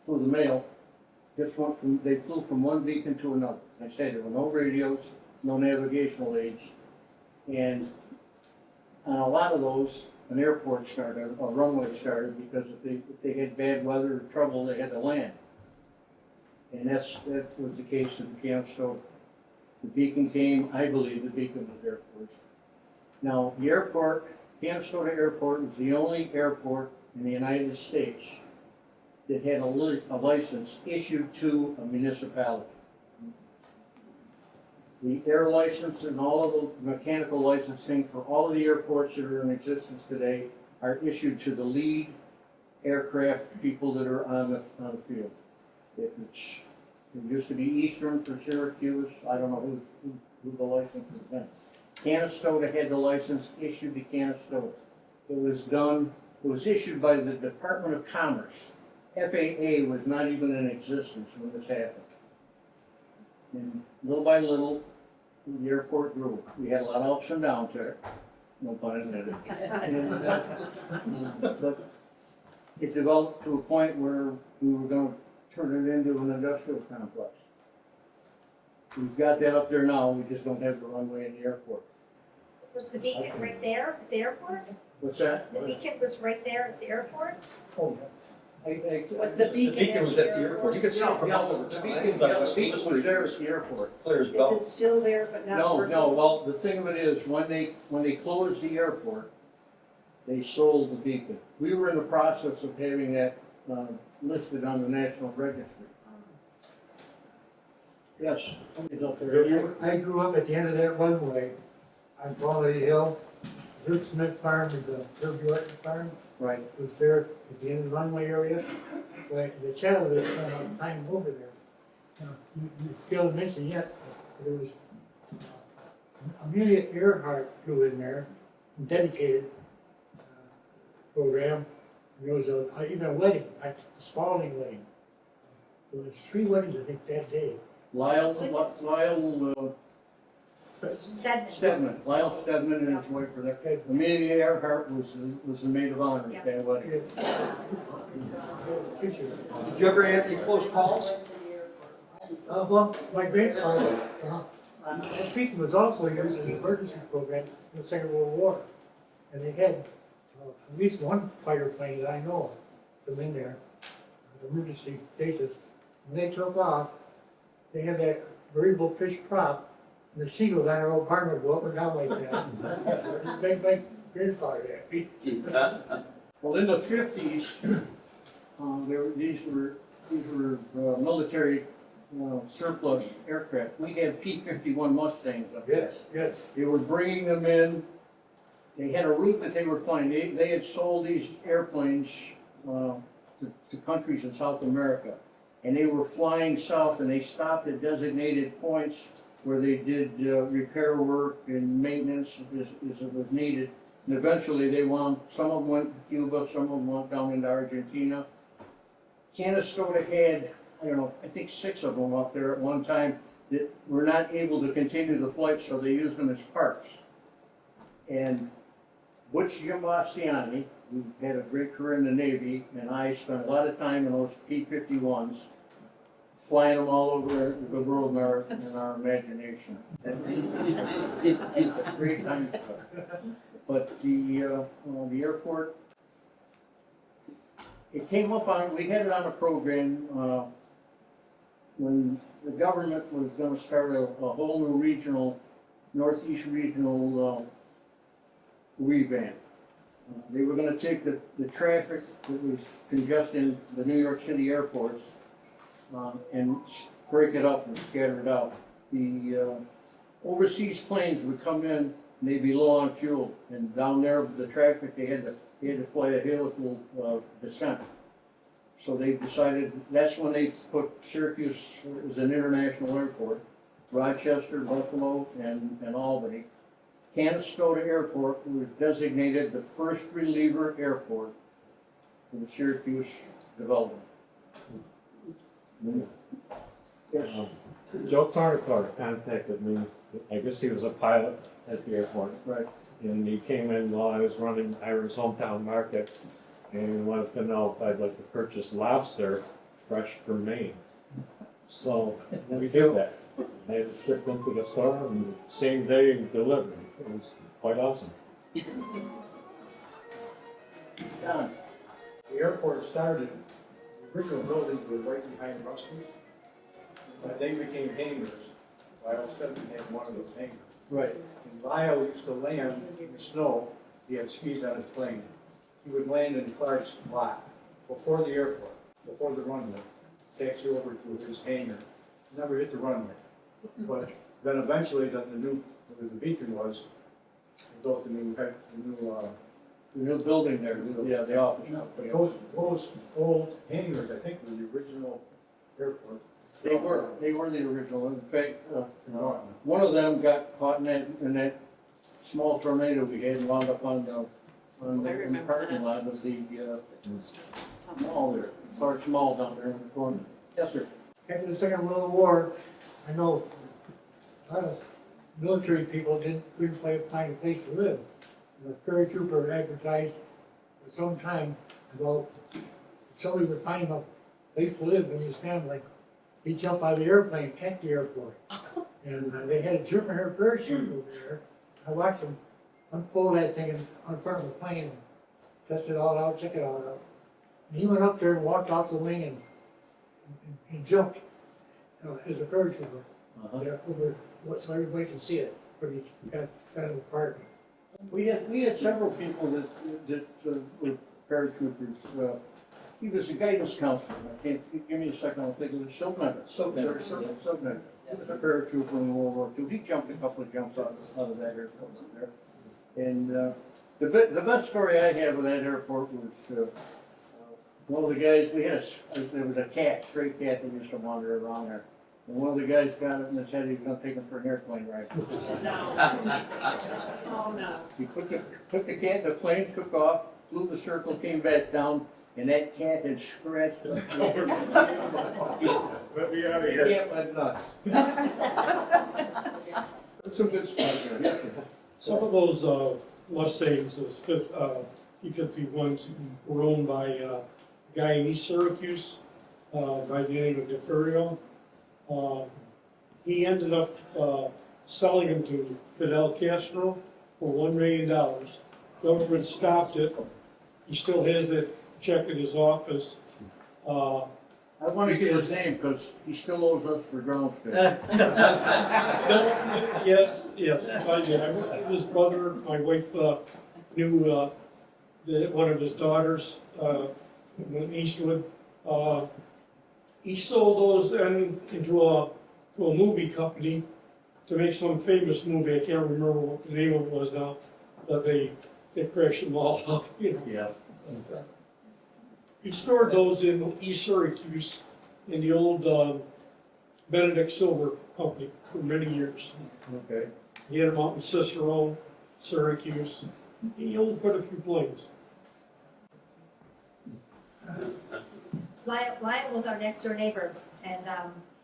flew the mail. Just went from, they flew from one beacon to another. I said there were no radios, no navigational aids, and on a lot of those, an airport started, a runway started, because if they had bad weather or trouble, they had to land. And that was the case in Canastota. The beacon came, I believe the beacon was there first. Now, the airport, Canastota Airport, was the only airport in the United States that had a license issued to a municipality. The air license and all of the mechanical licensing for all of the airports that are in existence today are issued to the lead aircraft people that are on the field. If it used to be Eastern for Syracuse, I don't know who the license has been. Canastota had the license issued to Canastota. It was issued by the Department of Commerce. FAA was not even in existence when this happened. And little by little, the airport grew. We had a lot of ups and downs there, no pun intended. But it developed to a point where we were going to turn it into an industrial complex. We've got that up there now, we just don't have the runway in the airport. Was the beacon right there at the airport? What's that? The beacon was right there at the airport? Was the The beacon beacon was at the airport. You could see it from all over The town. beacon, was there at the airport. Clear as Is bell. it still there but not No, working? well, the thing of it is, when they closed the airport, they sold the beacon. We were in the process of having that listed on the National Registry. Yes, somebody's up there. I grew up at the end of that runway on Quality Hill. Herb Smith Farm is a Herb York farm. Right. It was there at the end of the runway area. But the channel is time over there. You failed to mention yet, but there was Amelia Earhart flew in there, dedicated program. And there was even a wedding, like a Spalding wedding. There was 3 weddings, I think, that day. Lyle Stedman. Stedman, Lyle Stedman and his wife were there. Amelia Earhart was the maid of honor at that wedding. Did you ever have any close calls? Well, my grandfather, Pekin was also used as an emergency program in the Second World War. And they had at least one fighter plane that I know of come in there, emergency basis. When they took off, they had that variable pitch prop, and the seagulls on their old barn would go up and down like that. Make my grandfather happy. Well, in the 50s, these were military surplus aircraft. We had P-51 Mustangs up there. Yes, yes. They were bringing them in. They had a route that they were flying. They had sold these airplanes to countries in South America. And they were flying south, and they stopped at designated points where they did repair work and maintenance as it was needed. And eventually they wound, some of them went to Cuba, some of them went down into Argentina. Canastota had, I don't know, I think 6 of them up there at one time that were not able to continue the flight, so they used them as parts. And Butch Jimbastiani, who had a great career in the Navy, and I spent a lot of time in those P-51s, flying them all over the world in our imagination. It's a great time. But the airport, it came up on, we had it on a program when the government was going to start a whole new regional, Northeast regional revamp. They were going to take the traffic that was congesting the New York City airports and break it up and scatter it out. The overseas planes would come in and they'd be low on fuel, and down there the traffic they had to fly a helical descent. So they decided that's when they put Syracuse as an international airport, Rochester, Buffalo, and Albany. Canastota Airport was designated the first reliever airport in the Syracuse development. Yes. Joe Tarnicar contacted me. I guess he was a pilot at the airport. Right. And he came in while I was running Ira's hometown market, and he wanted to know if I'd like to purchase lobster fresh from Maine. So we did that. I had it shipped into the store, and the same day delivered. It was quite awesome. John. The airport started, the original buildings were right behind Rusty's, but they became hangars. Lyle Stedman had one of those hangars. Right. And Lyle used to land in the snow, he had skis on his plane. He would land in Clark's lot, before the airport, before the runway, taxi over to his hangar. Never hit the runway. But then eventually, the new, where the beacon was, they built the new building there, yeah, the office. but those old hangars, I think, were the original airport. They were the original. In fact, one of them got caught in that small tornado we had and wound up on the parking lot of the mall there, Clark's Mall down there in the corner. Yes, sir. After the Second World War, I know a lot of military people couldn't find a place to live. And the paratrooper advertised for some time about somebody would find him a place to live in his family. He'd jump out of the airplane at the airport. And they had a German air parachute over there. I watched them unfold that thing in front of the plane and test it all out, check it all out. And he went up there and walked off the wing and jumped as a paratrooper. Over so everybody could see it, but he got in the park. We had several people that were paratroopers. He was a guidance counselor. I can't, give me a second, I'll think of it. Submember. Submember. He was a paratrooper in World War II. He jumped a couple of jumps out of that airport there. And the best story I have of that airport was one of the guys, there was a cat, stray cat that used to wander around there. And one of the guys got it in his head, he was gonna take him for an airplane ride. Oh, no. He put the cat in the plane, took off, flew the circle, came back down, and that cat had scratched the floor. Let me out of He here. can't let nuts. That's some good stuff there. Some of those Mustangs, those P-51s, were owned by a guy in East Syracuse by the name of DeFerrio. He ended up selling them to Fidel Castro for $1 million. Government stopped it. He still has that check in his office. I want to get his name because he still owes us for ground space. Yes, I did. His brother, my wife knew one of his daughters in Eastwood. He sold those then into a movie company to make some famous movie. I can't remember what the name of it was now, but they crashed them all up, you know. Yeah. He stored those in East Syracuse in the old Benedict Silver Company for many years. Okay. He had them out in Cicero, Syracuse. He owned quite a few planes. Lyle was our next door neighbor, and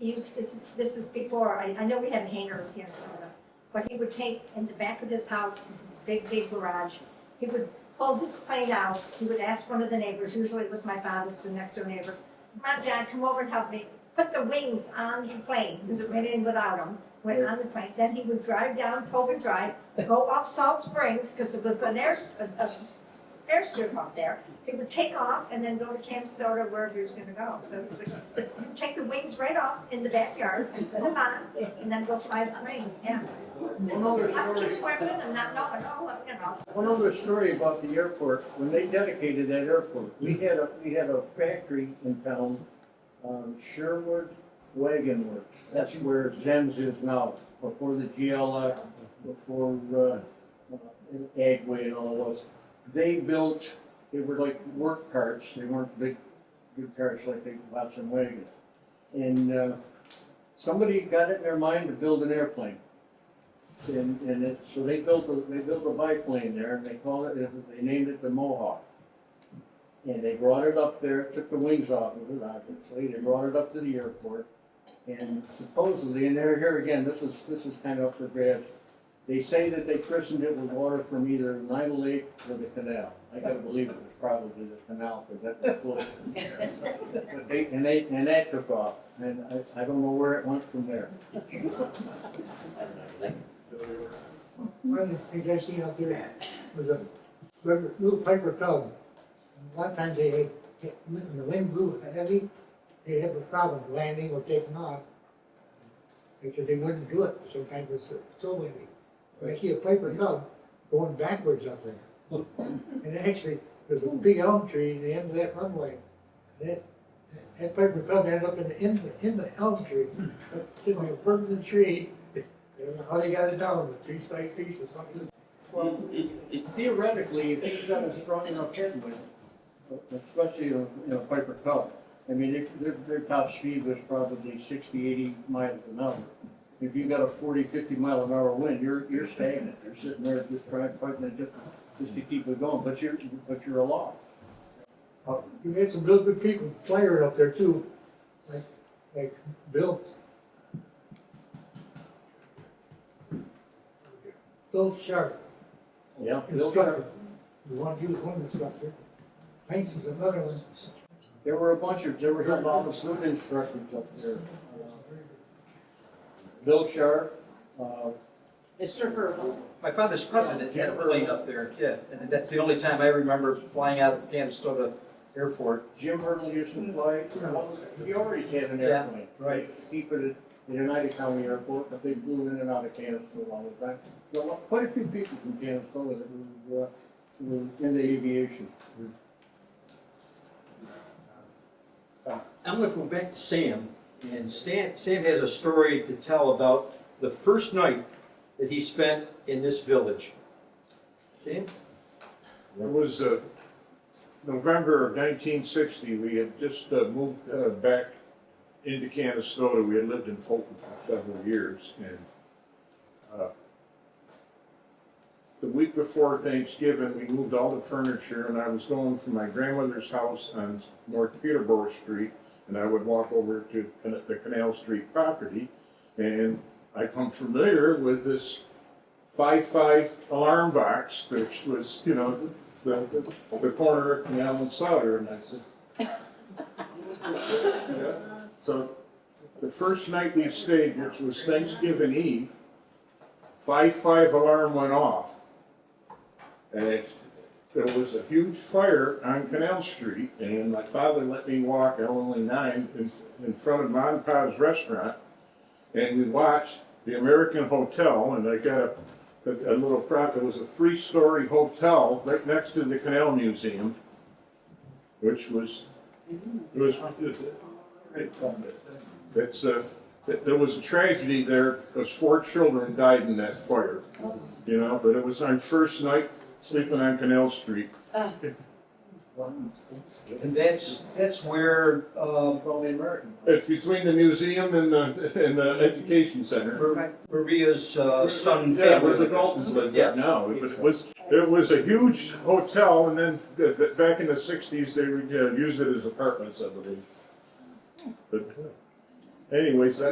he used, this is before, I know we had a hangar here in Florida, but he would take in the back of his house, this big garage, he would pull his plane out, he would ask one of the neighbors, usually it was my father, who's the next door neighbor, come on, John, come over and help me, put the wings on the plane, because it went in without him, went on the plane, then he would drive down Tobin Drive, go up Salt Springs, because it was an airstrip up there. He would take off and then go to Canastota, wherever he was gonna go. So he would take the wings right off in the backyard, put them on, and then go fly the plane, yeah. One other Us story. kids went with him, not knowing, you know. One other story about the airport, when they dedicated that airport, we had a factory in town, Sherwood Wagon Works. That's where Zems is now, before the GLF, before Agway and all those. They were like work carts, they weren't big carts like they lots and wagons. And somebody got it in their mind to build an airplane. So they built a biplane there, and they named it the Mohawk. And they brought it up there, took the wings off of it, obviously, they brought it up to the airport, and supposedly, and here again, this is kind of up for grabs, they say that they christened it with water from either Nile Lake or the canal. I gotta believe it was probably the canal, because that was full. But and that took off, and I don't know where it went from there. One of the things I seen up there was a little Piper Cub. A lot of times when the wind blew heavy, they have a problem landing or taking off because they wouldn't do it. Sometimes it's so windy. But I see a Piper Cub going backwards up there. And actually, there's a big elm tree at the end of that runway. And that Piper Cub ended up in the elm tree, sitting in a permanent tree. I don't know how they got it down, with piece by piece or something. Well, theoretically, if you've got a strong enough headwind, especially a Piper Cub, I mean, their top speed was probably 60, 80 miles an hour. If you got a 40, 50 mile an hour wind, you're stagnant. You're sitting there just fighting it just to keep it going, but you're aloft. You had some real good people flying up there too, like Bill Sharp. Yeah, Instructor. He was one instructor. Heinz was another one. there were a lot of fluid instructors up there. Bill Sharp, Mr. Herbal. My father's president had a plane up there, yeah, and that's the only time I remember flying out of Canastota Airport. Jim Hurdle used to fly. He always had an airplane. Right. Keep it in United County Airport, but they flew in and out of Canastota all the time. There were quite a few people from Canastota that were in the aviation. I'm gonna go back to Sam, and Sam has a story to tell about the first night that he spent in this village. Sam? It was November of 1960. We had just moved back into Canastota. We had lived in Fulton for several years, and the week before Thanksgiving, we moved all the furniture, and I was going from my grandmother's house on North Peterborough Street, and I would walk over to the Canal Street property, and I come familiar with this 5-5 alarm box, which was, you know, the corner of Canal and Sutter, and I said, yeah. So the first night we stayed, which was Thanksgiving Eve, 5-5 alarm went off. And there was a huge fire on Canal Street, and my father let me walk, I was only 9, in front of Mon Pa's restaurant, and we watched the American Hotel, and I got a little prop. It was a 3-story hotel right next to the Canal Museum, which was, there was a tragedy there because 4 children died in that fire, you know, but it was our first night sleeping on Canal Street. And that's where, It's between the museum and the education center. Maria's son Yeah, where family. the Daltons live Yeah. now. It was a huge hotel, and then back in the 60s, they used it as apartments, I believe. But anyways,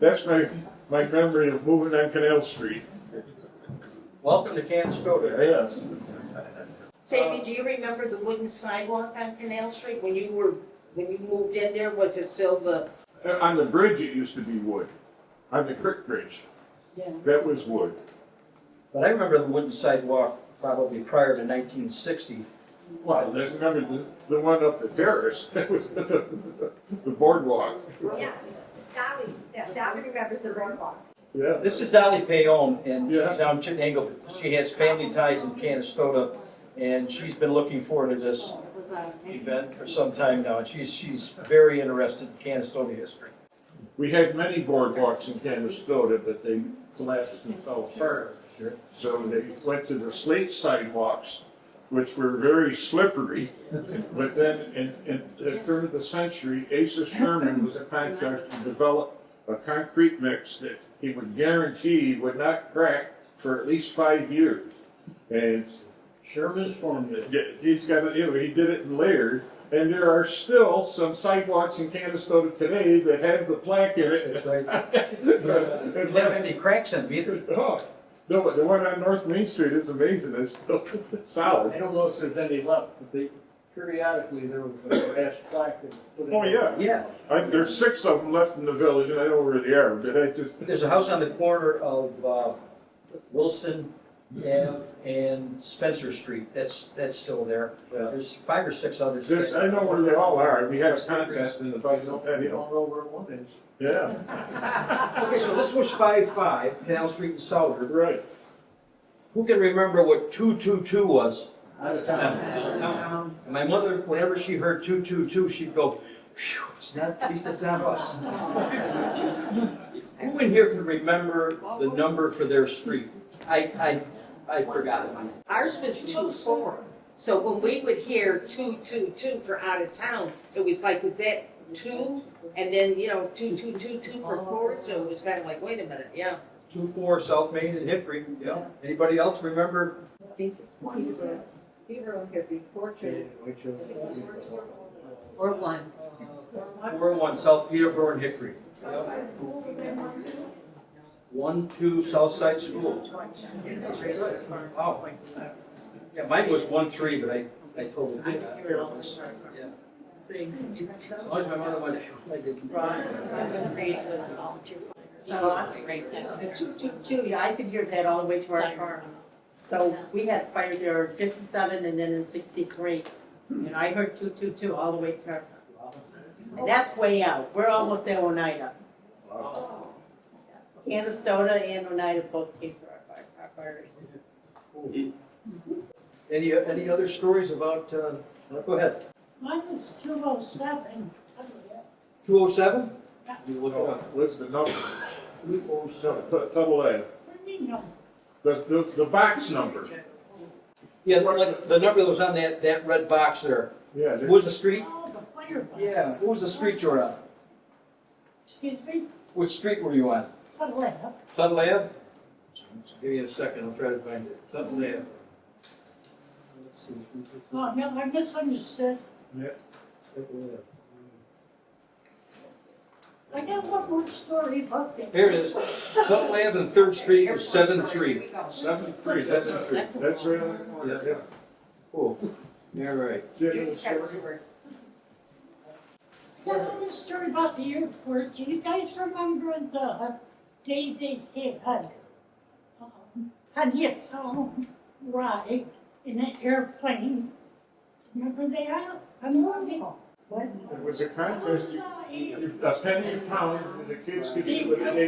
that's my memory of moving on Canal Street. Welcome to Canastota. Yes. Sammy, do you remember the wooden sidewalk on Canal Street when you moved in there? Was it still the? On the bridge, it used to be wood. On the Creek Bridge, that was wood. But I remember the wooden sidewalk probably prior to 1960. Well, remember the one up the terrace, that was the boardwalk. Yes, Dolly remembers the boardwalk. Yeah. This is Dolly Payone, and Yeah. she's down Chittenden. She has family ties in Canastota, and she's been looking forward to this event for some time now, and she's very interested in Canastota history. We had many boardwalks in Canastota, but they collapsed and fell apart. So they went to the slate sidewalks, which were very slippery. But then at the turn of the century, Asa Sherman was a contractor to develop a concrete mix that he would guarantee would not crack for at least 5 years. And Sherman's formed it. he's got, you know, he did it in layers. And there are still some sidewalks in Canastota today that have the plaque in it. That's right. It didn't have any cracks in it either. Oh, no, the one on North Main Street is amazing. It's still solid. I don't know if there's any left, but periodically there was a brass plaque that was put in. Oh, yeah. Yeah. There's 6 of them left in the village, and I know where they are, but I just... There's a house on the corner of Wilson Ave and Spencer Street. That's still there. There's 5 or 6 others. I know where they all are. We had a contest in the bicentennial. You don't know where one is. Yeah. Okay, so this was 5-5, Canal Street and Southern. Right. Who can remember what 222 was? Out of town. My mother, whenever she heard 222, she'd go, phew, it's not, at least it's not us. Who in here can remember the number for their street? I forgot it. Ours was 2-4. So when we would hear 222 for out of town, it was like, is that 2? And then, 2222 for 4. So it was kind of like, wait a minute, yeah. 2-4 South Main and Hickory. Yeah. Anybody else remember? Peter could be portrait. Or 1. 4-1 South Peterborough and Hickory. Southside School was in one too. 1-2 Southside School. Wow. Yeah, mine was 1-3, but I told her. Yeah. Always my mother went, I didn't. So, the 222, yeah, I could hear that all the way to our farm. So we had fire there in 57 and then in 63. And I heard 222 all the way to our farm. And that's way out. We're almost at Oneida. Canastota and Oneida both came to our fires. Any other stories about, go ahead. Mine was 207. 207? You look it up. What's the number? 207. Tuttle Ave. What do you mean, no? The box number. Yeah, like the number that was on that red box there. Yeah. What was the street? Oh, the fire box. Yeah, what was the street you were on? Excuse me? Which street were you on? Tuttle Ave. Tuttle Ave? Give me a second, I'll try to find it. Tuttle Ave. Let's see. Oh, no, I misunderstood. Yeah. I got one more story about that. Here it is. Tuttle Ave and 3rd Street was 7-3. 7-3, that's right on the corner, yeah. Cool. Yeah, right. I got one more story about the airport. Do you guys remember the day they had Tanya Town ride in an airplane? Remember that? I'm wondering. It was a contest, a penny a pound, and the kids could, they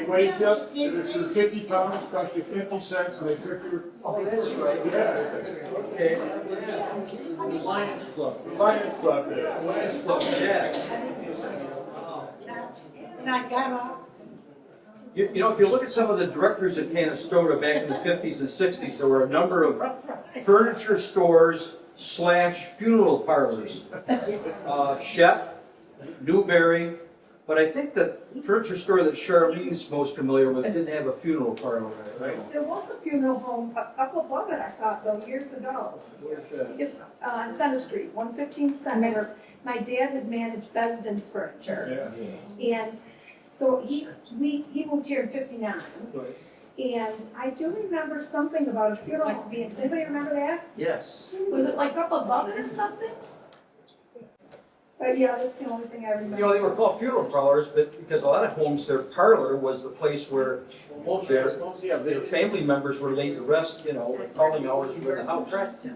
weighed you up, it was for 50 pounds, cost you 50 cents, and they took your. Oh, that's right. Yeah. Okay. The Lions Club. The Lions Club there. Lions Club, yeah. And I got off. You know, if you look at some of the directors at Canastota back in the 50s and 60s, there were a number of furniture stores / funeral parlors. Shep, Newberry, but I think the furniture store that Charlene's most familiar with didn't have a funeral parlor, right? There was a funeral home up above it, I thought, though, years ago. Just, on Center Street, 115 Center. My dad had managed Besden's Furniture. Yeah. And so he moved here in 59. And I do remember something about a funeral home being, does anybody remember that? Yes. Was it like up above it or something? But yeah, that's the only thing I remember. You know, they were called funeral parlors, but because a lot of homes, their parlor was the place where their family members were laid to rest, you know, when calling hours were in the house.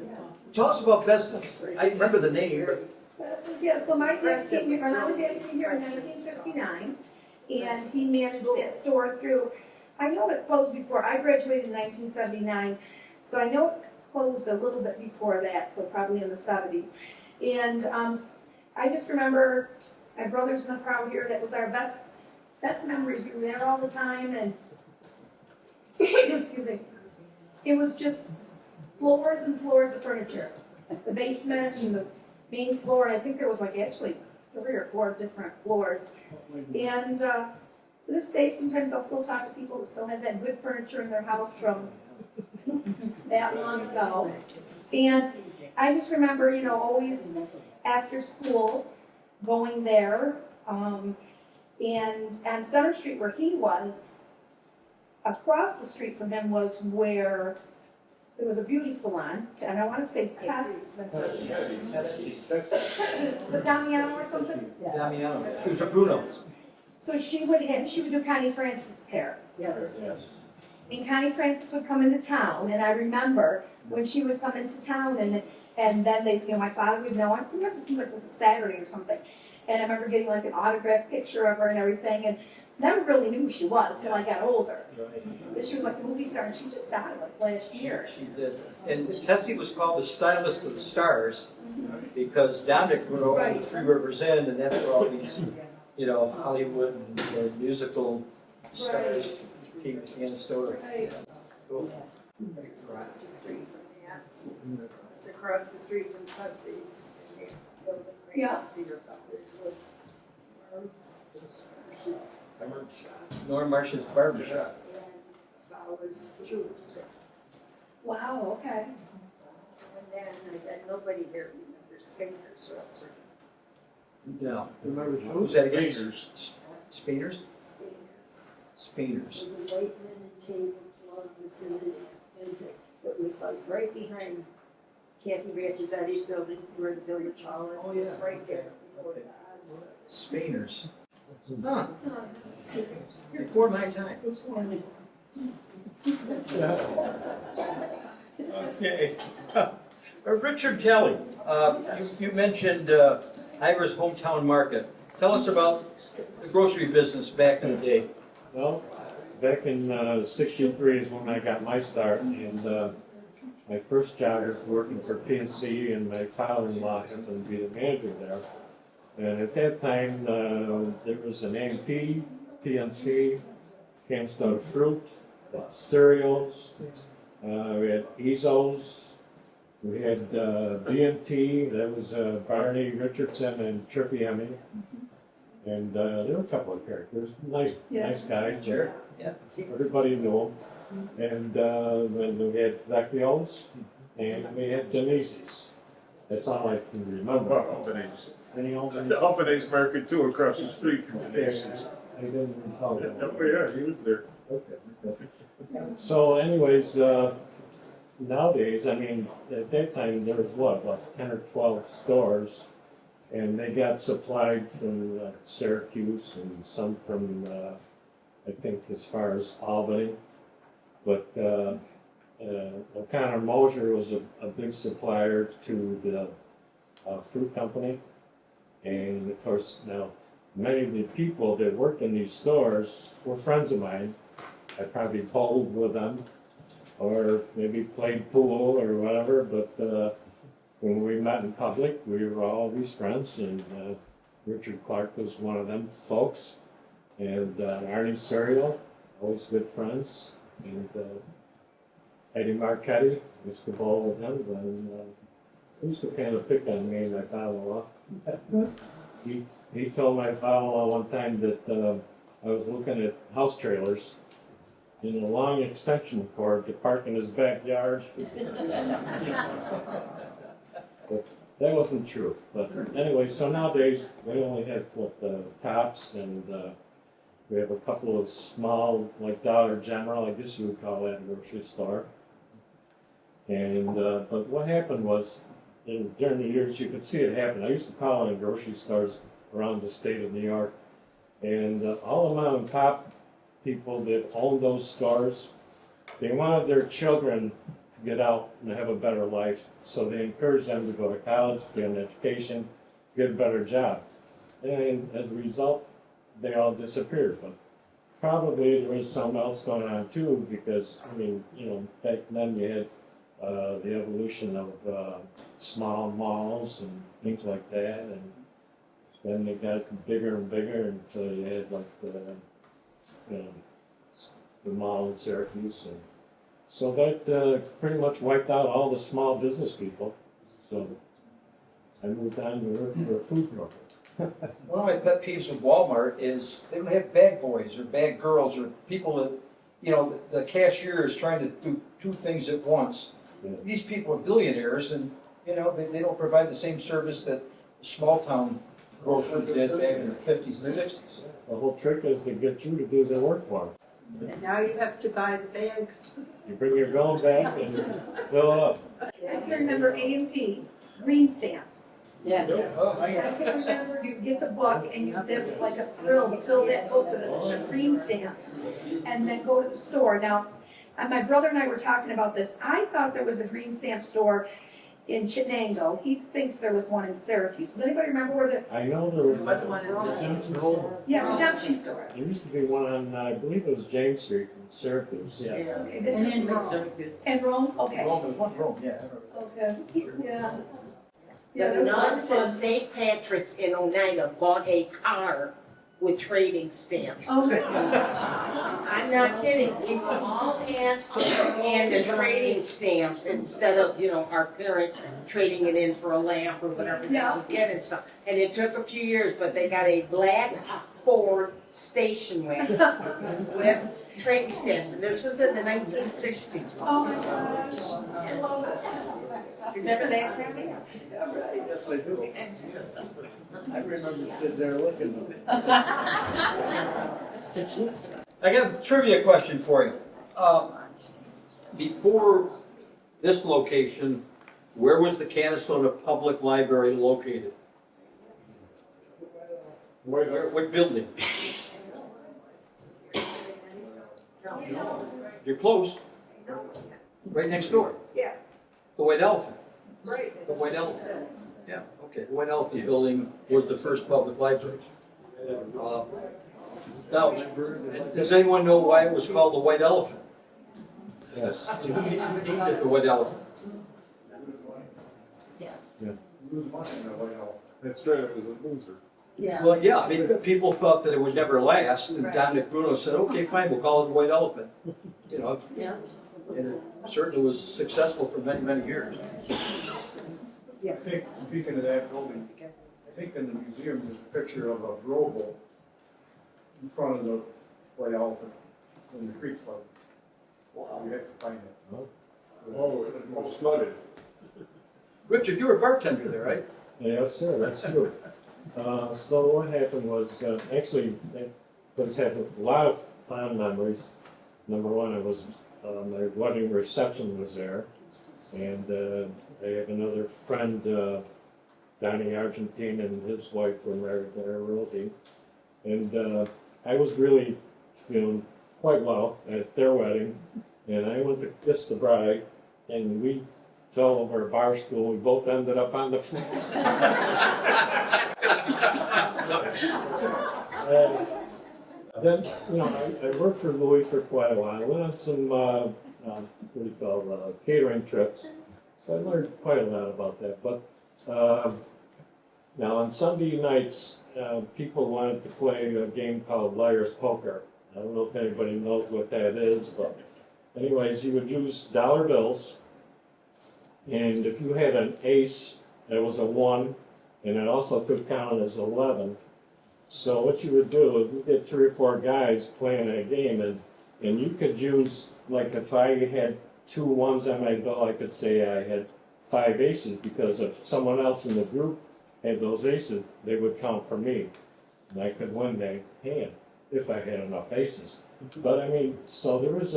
Tell us about Besden's. I remember the name, but. Besden's, yeah, so my dad came here, my dad came here in 1959, and he managed that store through, I know it closed before, I graduated in 1979, so I know it closed a little bit before that, so probably in the 70s. And I just remember my brothers in the crowd here, that was our best memories. We were there all the time, and excuse me, it was just floors and floors of furniture. The basement and the main floor, and I think there was like actually 3 or 4 different floors. And to this day, sometimes I'll still talk to people who still have that good furniture in their house from that long ago. And I just remember, you know, always after school going there. And on Center Street where he was, across the street from him was where there was a beauty salon, and I want to say Tess. The Damiano or something? Damiano. It was a Bruno. So she would do Connie Francis' hair. Yes. And Connie Francis would come into town, and I remember when she would come into town, and then they, you know, my father would know. Sometimes it seemed like it was a Saturday or something, and I remember getting like an autographed picture of her and everything, and never really knew who she was till I got older. But she was like a movie star, and she just died like last year. She did. And Tessie was called the stylist of the stars because Dominic would go to the Three Rivers Inn, and that's where all these, you know, Hollywood and musical stars came to Canastota. Right. Cool. Across the street from that. It's across the street from Tussie's. Yeah. Norm Marsh's barbershop. Wow, okay. And then nobody here remembers Spader's restaurant. No. Remember Who's that again? Spader's. Spainers? Spainers. The white linen tablecloth was in it. It was like right behind Kathy Ratchesetti's buildings where the village hall is. Oh, yeah. It was right there before the Oz. Spainers. Huh. Spader's. Before my time. Which one? Okay. Richard Kelly, you mentioned Ivor's Hometown Market. Tell us about the grocery business back in the day. Well, back in '63 is when I got my start, and my first job was working for PNC, and my father-in-law happened to be the manager there. And at that time, there was an AMP, PNC, Canastota Fruit, cereals, we had Ezos, we had BMT, that was Barney Richardson and Trippy Emmy. And there were a couple of characters, nice guys. Sure. Yeah. Everybody knew them. And then we had Vecchios, and we had Denise's. That's all I can remember. Albanese. Any Albany? The Albanese market too, across the street from Denise's. I didn't recall that. Oh, yeah, he was there. Okay. So anyways, nowadays, I mean, at that time, there was what, like 10 or 12 stores, and they got supplied from Syracuse and some from, I think, as far as Albany. But O'Connor Mosier was a big supplier to the fruit company. And of course, now, many of the people that worked in these stores were friends of mine. I probably bowled with them, or maybe played pool or whatever, but when we met in public, we were always friends, and Richard Clark was one of them folks, and Arnie Serial, always good friends, and Eddie Marchetti, used to bowl with him, and he used to kind of pick on me and my father-in-law. He told my father-in-law one time that I was looking at house trailers in a long extension cord to park in his backyard. But that wasn't true. But anyway, so nowadays we only have Tops, and we have a couple of small, like Dollar General, I guess you would call that a grocery store. And but what happened was, during the years, you could see it happen. I used to call in grocery stores around the state of New York, and all the mom and pop people that owned those stores, they wanted their children to get out and have a better life, so they encouraged them to go to college, get an education, get a better job. And as a result, they all disappeared. But probably there was something else going on too, because, I mean, you know, back then you had the evolution of small malls and things like that, and then they got bigger and bigger until you had like the mall in Syracuse, and so that pretty much wiped out all the small business people. So I moved on to work for a food broker. One of my pet peeves with Walmart is they don't have bag boys or bag girls or people that, you know, the cashier is trying to do two things at once. Yeah. These people are billionaires, and, you know, they don't provide the same service that small town grocers did back in the 50s and 60s. The whole trick is to get you to do their work for them. And now you have to buy the bags. You bring your going back and fill up. I can remember A&P, green stamps. Yeah. I can remember you get the book and that was like a thrill to fill that book with a green stamps and then go to the store. Now, my brother and I were talking about this. I thought there was a green stamp store in Chenango. He thinks there was one in Syracuse. Does anybody remember where the, I know there was one in Redemption Store. yeah, redemption store? There used to be one on, I believe it was James Street in Syracuse. Yeah. Okay, And in Rome. And Rome, okay. Rome, one Rome, yeah. Okay, yeah. Yeah, The that's nuns fun. in St. Patrick's in Oneida bought a car with trading stamps. Okay. I'm not kidding. We were all asked to hand the trading stamps instead of, you know, our parents trading it in for a lamp or whatever they Yeah. would get and stuff. And it took a few years, but they got a black Ford station wagon with trading stamps. And this was in the 1960s. Oh my gosh, I love it. Remember that, Tammy? Yes, I do. I remember kids there looking at I got a trivia question for you. Before this location, where was the Canastota Public Library located? What building? You're close. Right next door. Yeah, The White Elephant. right. The White Elephant. Yeah, okay. The White Elephant building was the first public library. Now, does anyone know why it was called the White Elephant? Yes. Who named it the White Elephant? That's right, it was a loser. Yeah. Well, yeah, I mean, people thought that it would never last, and Right. Dominic Bruno said, okay, fine, we'll call it the White Elephant. You know, Yeah. and it certainly was successful for many, many years. I think, speaking of that building, I think in the museum, there's a picture of a rowboat in front of the White Elephant in the creek flood. Wow. You have to find it. Oh, it was flooded. Richard, you were a bartender there, right? Yes, sir, that's true. So what happened was, actually, those have a lot of fond memories. Number one, it was, my wedding reception was there. And I have another friend, Donnie Argentine, and his wife were married there, Rosie. And I was really feeling quite well at their wedding. And I went to kiss the bride, and we fell over a bar stool. We both ended up on the floor. Then, you know, I worked for Louis for quite a while. I went on some, what do you call, catering trips. So I learned quite a lot about that. But now on Sunday nights, people wanted to play a game called Liar's Poker. I don't know if anybody knows what that is, but anyways, you would use dollar bills. And if you had an ace, that was a 1, and it also could count as 11. So what you would do, is you get 3 or 4 guys playing a game, and you could use, like if I had 2 1s on my bill, I could say I had 5 aces, because if someone else in the group had those aces, they would count for me. And I could win that hand, if I had enough aces. But I mean, so there was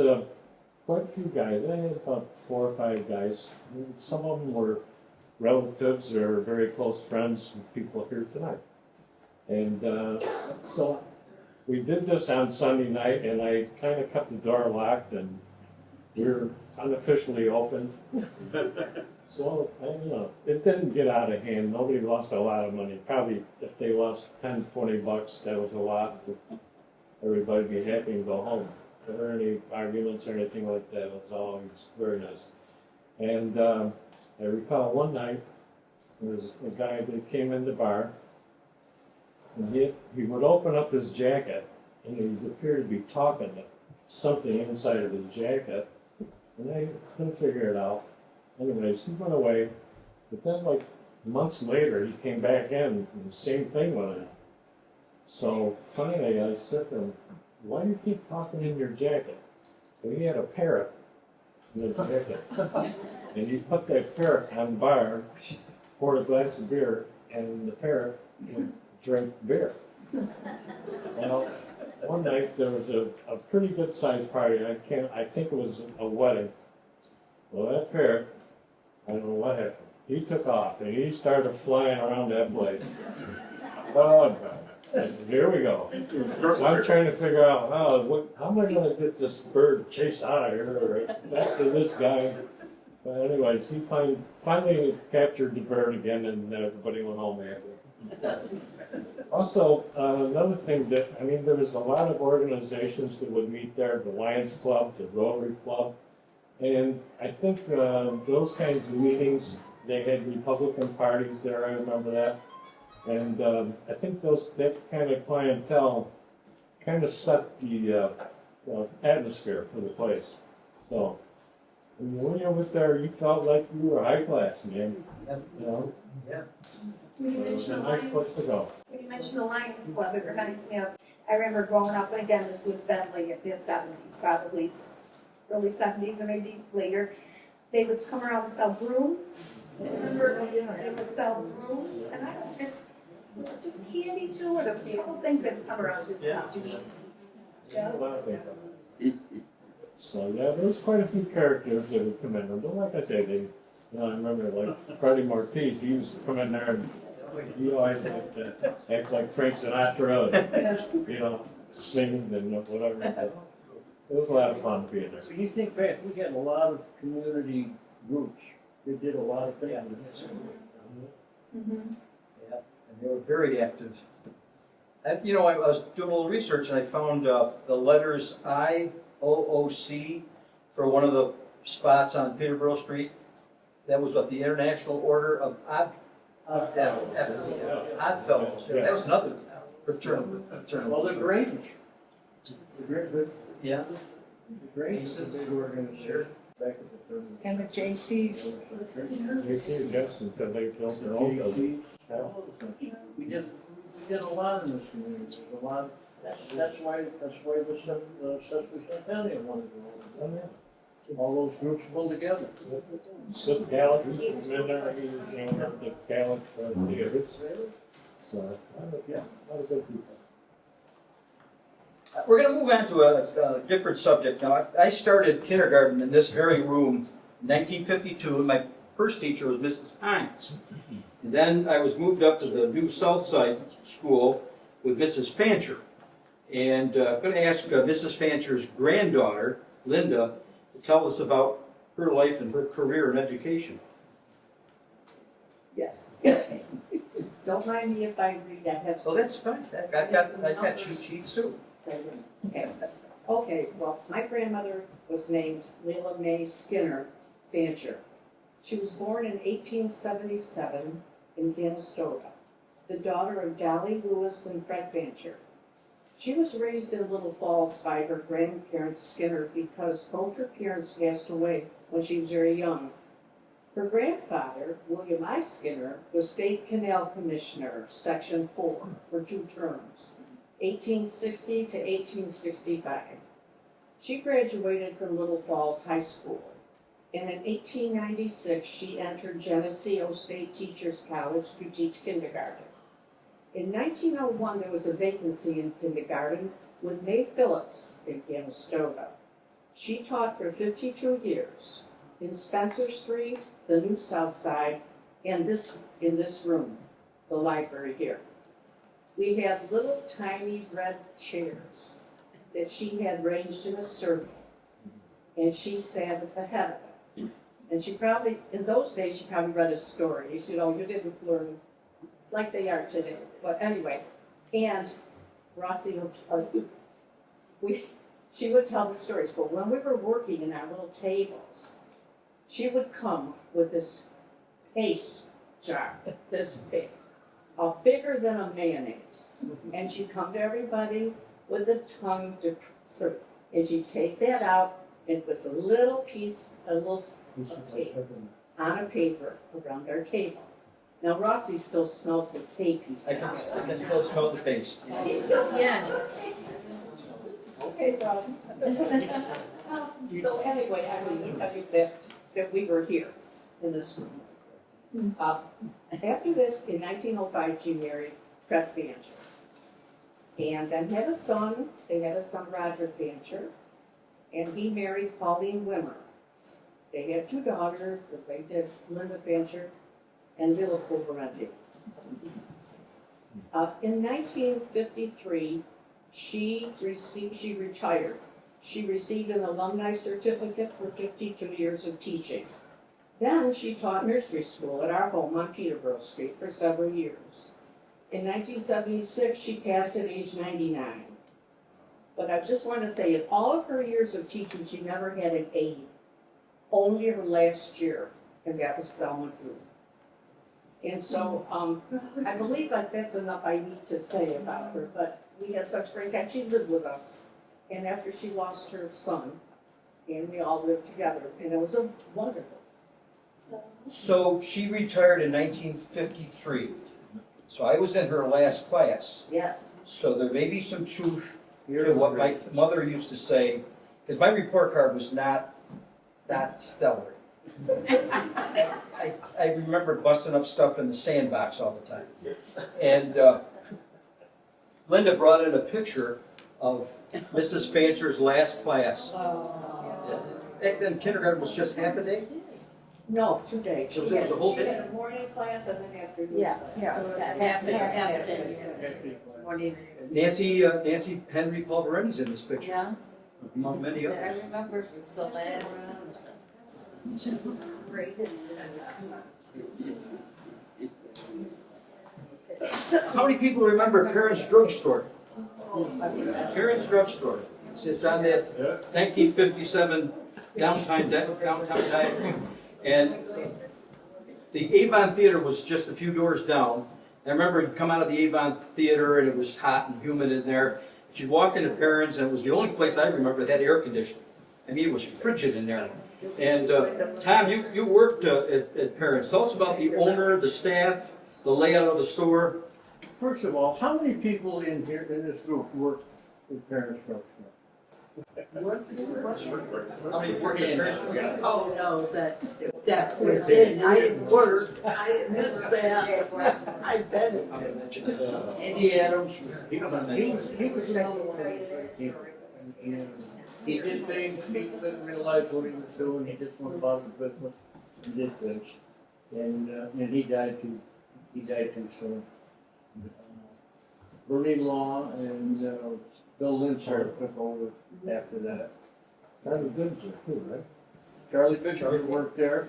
quite a few guys. I had about 4 or 5 guys. Some of them were relatives or very close friends with people here tonight. And so we did this on Sunday night, and I kind of kept the door locked, and we were unofficially open. So, you know, it didn't get out of hand. Nobody lost a lot of money. Probably if they lost $10, $20, that was a lot. Everybody'd be happy and go home. If there were any arguments or anything like that, it was always very nice. And I recall one night, there was a guy that came in the bar, and he would open up his jacket, and he would appear to be talking to something inside of his jacket, and I couldn't figure it out. Anyways, he went away, but then like months later, he came back in, and the same thing went on. So finally, I said to him, "Why do you keep talking in your jacket?" Well, he had a parrot in his jacket, and he put that parrot on the bar, poured a glass of beer, and the parrot would drink beer. Well, one night there was a pretty good sized party. I think it was a wedding. Well, that parrot, I don't know what happened. He took off and he started flying around that place. Oh, God. And here we go. So I'm trying to figure out how am I going to get this bird chased out of here or back to this guy. But anyways, he finally captured the bird again, and everybody went home after. Also, another thing that, I mean, there was a lot of organizations that would meet there, the Lions Club, the Rotary Club, and I think those kinds of meetings, they had Republican parties there, I remember that. And I think that kind of clientele kind of set the atmosphere for the place. So, I mean, when you were there, you felt like you were high class, man. You know? Yeah. When you It was mentioned a the nice Lions, place to go. when you mentioned the Lions Club, it reminds me of, I remember growing up, and again, this would have been like in the 70s, probably early 70s or maybe later. They would come around and sell brooms. Remember, they would sell brooms, and I don't think, was it just candy too, or there was a couple things that would come around and sell. Yeah. So yeah, there was quite a few characters that would come in, but like I say, I remember like Freddie Marquez, he used to come in there and he always had to act like Frank Sinatra, and, sing and whatever. But it was a lot of fun being there. So you think back, we had a lot of community groups that did a lot of things. Yeah, and they were very active. I was doing a little research and I found the letters IOOC for one of the spots on Peterborough Street. That was what, the International Order of Oddfellows. That was another fraternity. Well, the Grange. Yeah. The Grange is a big organization. Back at the 30s. And the JCs. You see, yes, until they built their own building. We did a lot in this community, there's a lot, that's why the Centennial wanted to go. All those groups pulled together. Good Gallup, Midnight, the Gallup theaters. So, yeah, a lot of good people. We're going to move on to a different subject now. I started kindergarten in this very room in 1952, and my first teacher was Mrs. Hines. And then I was moved up to the new Southside School with Mrs. Fancher. And I'm going to ask Mrs. Fancher's granddaughter, Linda, to tell us about her life and her career in education. Yes. Don't mind me if I read, I have. So that's fine. I got cheat sheets too. Okay. Okay, well, my grandmother was named Leila Mae Skinner Fancher. She was born in 1877 in Canastota, the daughter of Dolly Lewis and Fred Fancher. She was raised in Little Falls by her grandparents Skinner because both her parents passed away when she was very young. Her grandfather, William I. Skinner, was State Canal Commissioner, Section 4, for 2 terms, 1860 to 1865. She graduated from Little Falls High School, and in 1896 she entered Geneseo State Teachers College to teach kindergarten. In 1901 there was a vacancy in kindergarten with Mae Phillips in Canastota. She taught for 52 years in Spencer Street, the New South Side, and in this room, the library here. We had little tiny red chairs that she had ranged in a circle, and she sat at the head of it. And she probably, in those days, she probably read his stories. You didn't learn like they are today. But anyway, and Rossi will tell you, she would tell the stories. But when we were working in our little tables, she would come with this paste jar, this big, bigger than a mayonnaise. And she'd come to everybody with the tongue to serve. And she'd take that out, and it was a little piece of tape on a paper around our table. Now Rossi still smells the tape, he says. I can still smell the paste. He still Yes. Okay, Rossi. So anyway, I will tell you that we were here in this room. After this, in 1905, she married Fred Fancher. And then had a son, they had a son, Roger Fancher, and he married Pauline Wimmer. They had 2 daughters, they did Linda Fancher and Villa Pulverenti. In 1953, she retired. She received an alumni certificate for 52 years of teaching. Then she taught nursery school at our home on Peterborough Street for several years. In 1976, she passed at age 99. But I just want to say, in all of her years of teaching, she never had an 80. Only her last year, and that was Thelma Drew. And so, I believe that that's enough I need to say about her, but we had such great time. She lived with us. And after she lost her son, and we all lived together, and it was a wonderful. So she retired in 1953. So I was in her last class. Yeah. So there may be some truth to what my mother used to say, because my report card was not stellar. I remember busting up stuff in the sandbox all the time. And Linda brought in a picture of Mrs. Fancher's last class. Back then kindergarten was just half a day? No, 2 days. So it was a whole She day? had a morning class and then afternoon. Yeah, class. yeah, So half a day. Morning. Nancy Henry Pulverenti's in this picture, Yeah, among many I others. remember it was the last. Great. How many people remember Parents Drugstore? Parents Drugstore. It's on that 1957 downtown diagram. And the Avon Theater was just a few doors down. I remember you'd come out of the Avon Theater and it was hot and humid in there. You'd walk into Parents and it was the only place I remember that had air conditioning. I mean, it was frigid in there. And Tom, you worked at Parents. Tell us about the owner, the staff, the layout of the store. First of all, how many people in here, in this group, work with Parents Drugstore? How many work at Parents? Oh, no, that was in, I didn't work, I didn't miss that, I bet it. Andy Adams, he was another one. He did things, people didn't realize what he was doing, he just went about the business and did things. And he died too soon. Bernie Law and Bill Lynchard took over after that. Charlie Fincher too, right? Charlie Fincher worked there.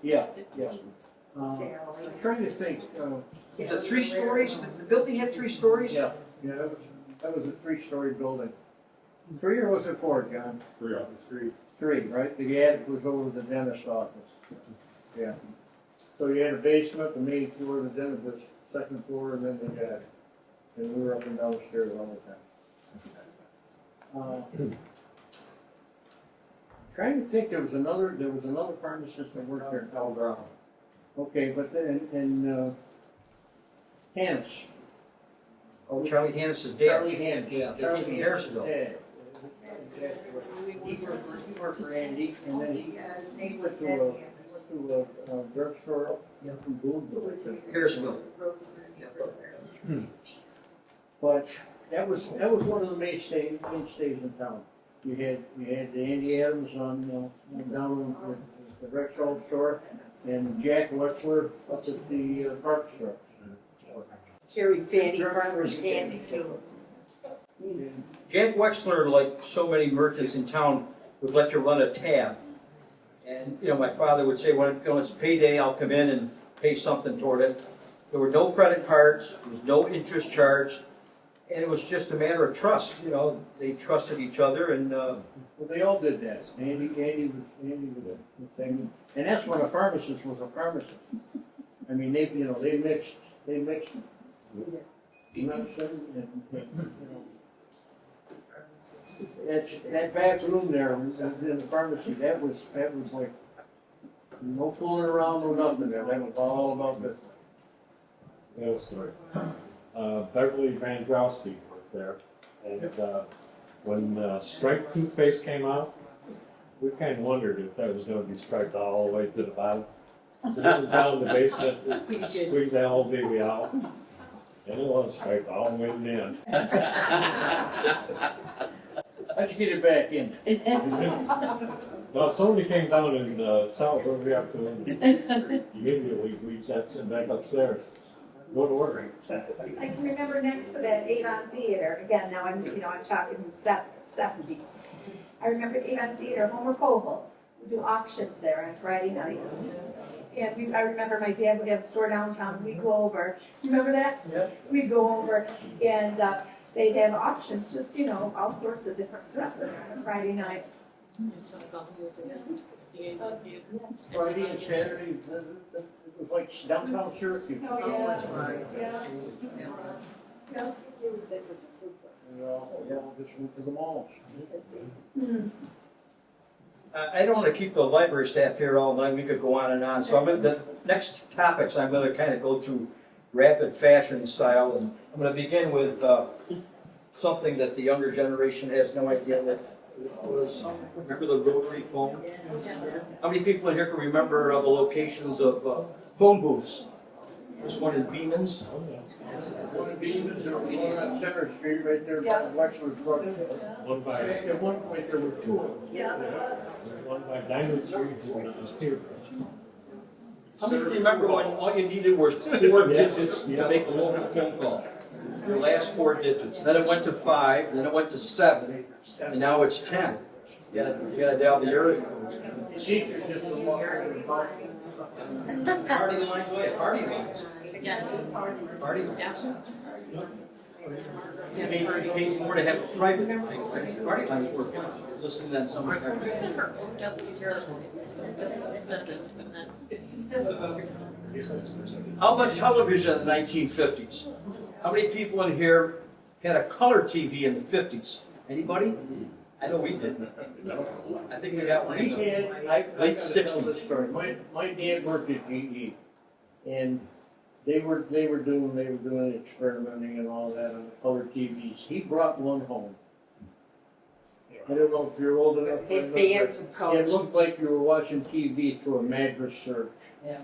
Yeah. I'm trying to think. Is it 3 stories? The building had 3 stories? Yeah, that was a 3-story building. 3 or was it 4, John? 3. 3, right? The attic was over the dentist office. Yeah. So you had a basement, the main floor, the dentist, second floor, and then the attic. And we were up and down the stairs all the time. Trying to think, there was another pharmacist that worked there in Colorado. Okay, but then, and Hannes. Oh, Charlie Hannes' dad. Charlie Hannes. Yeah, Charlie from Hannes' Harrisville. dad. He worked for Andy, and then he went to a drugstore from Boonville. Harrisville. But that was one of the mainstays in town. You had the Andy Adams on down at the Rexall store, and Jack Wexler up at the Park store. Carry Fanny Farmer's candy too. Jack Wexler, like so many merchants in town, would let you run a tab. And, my father would say, when it's payday, I'll come in and pay something toward it. There were no credit cards, there was no interest charged, and it was just a matter of trust, they trusted each other and, Well, they all did that. Andy was the thing. And that's when a pharmacist was a pharmacist. I mean, they mixed medicine and, that back room there in the pharmacy, that was like, no fooling around or nothing there. That was all about business. Yeah, story. Beverly Vandrowski worked there, and when striped toothpaste came out, we kind of wondered if that was going to be striped all the way to the bottom. So we went down in the basement, squeezed that whole baby out, and it was striped all the way to the end. How'd you get it back in? Well, if somebody came down and saw what we have to immediately we sat sitting back upstairs. Go to work. I can remember next to that Avon Theater, again, now I'm talking 70s. I remember Avon Theater, Homer Koval would do auctions there on Friday nights. And I remember my dad would have a store downtown, we'd go over, you remember that? Yeah. We'd go over and they'd have auctions, just, all sorts of different stuff on a Friday night. Friday and Saturday, it was like downtown Syracuse. Oh, yeah. Yeah. Just went to the malls. I don't want to keep the library staff here all night, we could go on and on. So the next topics, I'm going to kind of go through rapid fashion style, and I'm going to begin with something that the younger generation has no idea that was, remember the rotary phone? How many people in here can remember the locations of phone booths? There's one in Beeman's. One in Beeman's, there was one on Center Street right there, Wexler's Drug. At one point there were 2 of them. One by Diamond Street here. How many remember when all you needed were 4 digits to make a local phone call? Your last 4 digits. Then it went to 5, then it went to 7, and now it's 10. You gotta down the earth. It's easier just to walk over the park. Party lines, party lines. Party lines. It paid more to have private things. Party lines were fun. Listen to that some. How about television in the 1950s? How many people in here had a color TV in the 50s? Anybody? I know we didn't. I think we got one in the late 60s. My dad worked at GE, and they were doing experimenting and all that on the color TVs. He brought one home. I don't know if you're old enough. They had some color. It looked like you were watching TV through a mattress search.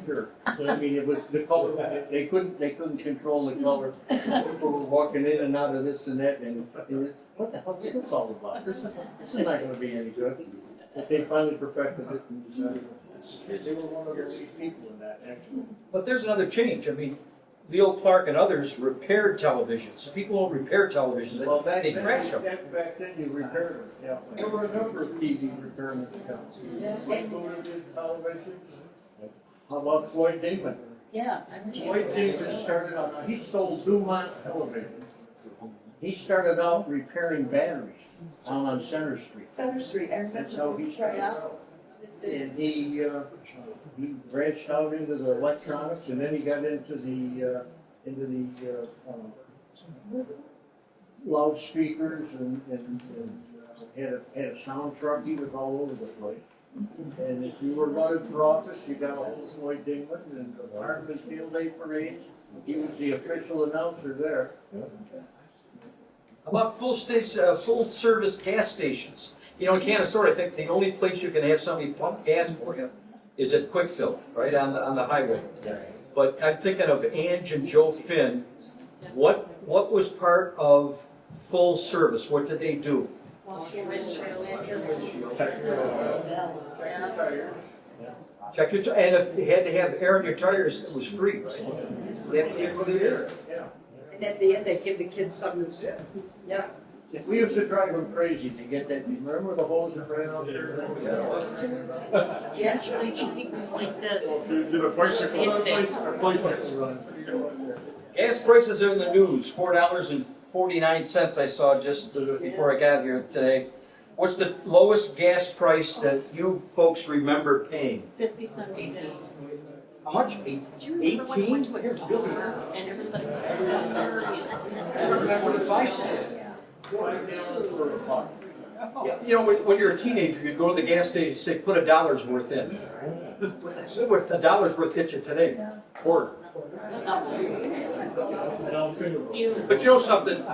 Sure. So, I mean, it was the color. They couldn't control the color. People were walking in and out of this and that, and it's, what the hell is this all about? This is not going to be any good. But they finally perfected it and decided they were one of the lead people in that. Actually. But there's another change. I mean, Leo Clark and others repaired televisions. People don't repair televisions. Well, They trash them. back then you repaired them. Yeah. There were a number of TV repairment accounts. Yeah. Televisions. How about Floyd Damon? Yeah. Floyd Damon started out, he sold Dumont television. He started out repairing batteries down on Center Street. Center Street, I remember. That's how he started Yeah. out. And he branched out into the electronics, and then he got into the loudspeakers and had a sound truck. He was all over the place. And if you were running for office, you got a hold of Floyd Damon and the Hartman Field Day Parade. He was the official announcer there. How about full service gas stations? You know, in Canastota, I think the only place you can have somebody pump gas for you is at Quick Fill, right on the highway. But I'm thinking of Ange and Joe Finn. What was part of full service? What did they do? Check your tires. And if you had to have air in your tires, it was free. Right? They had to pay for the air. And at the end, they give the kids something to do. Yeah. We used to drive them crazy to get that. Remember the hose that ran out there? Yeah, actually cheeks like this. Did a bicycle? Gas prices are in the news. $4.49 I saw just before I got here today. What's the lowest gas price that you folks remember paying? 50 cents. How much? 18? And everybody was 30. I remember when it's 5 cents. You know, when you're a teenager, you go to the gas station and say, put $1 worth in. What $1 worth get you today? Quarter. But you know something?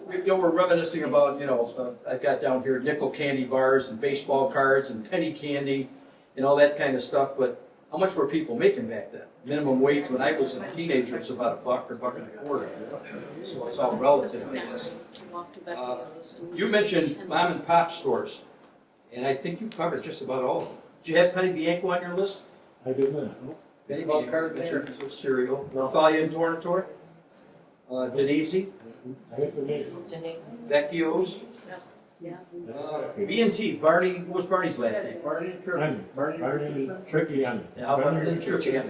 You know, we're reminiscing about, you know, I got down here nickel candy bars and baseball cards and penny candy and all that kind of stuff, but how much were people making back then? Minimum wage when I was a teenager was about $1 or $1.25. So it's all relative, I guess. You mentioned mom and pop stores, and I think you covered just about all of them. Did you have Penny Bianco on your list? I did not. Penny Bianco, cereal. Thalia and Tornator? Denise? Vecchio's? Yeah. B&T, Barney, what was Barney's last name? Barney Tricky on Yeah, how about the Tricky?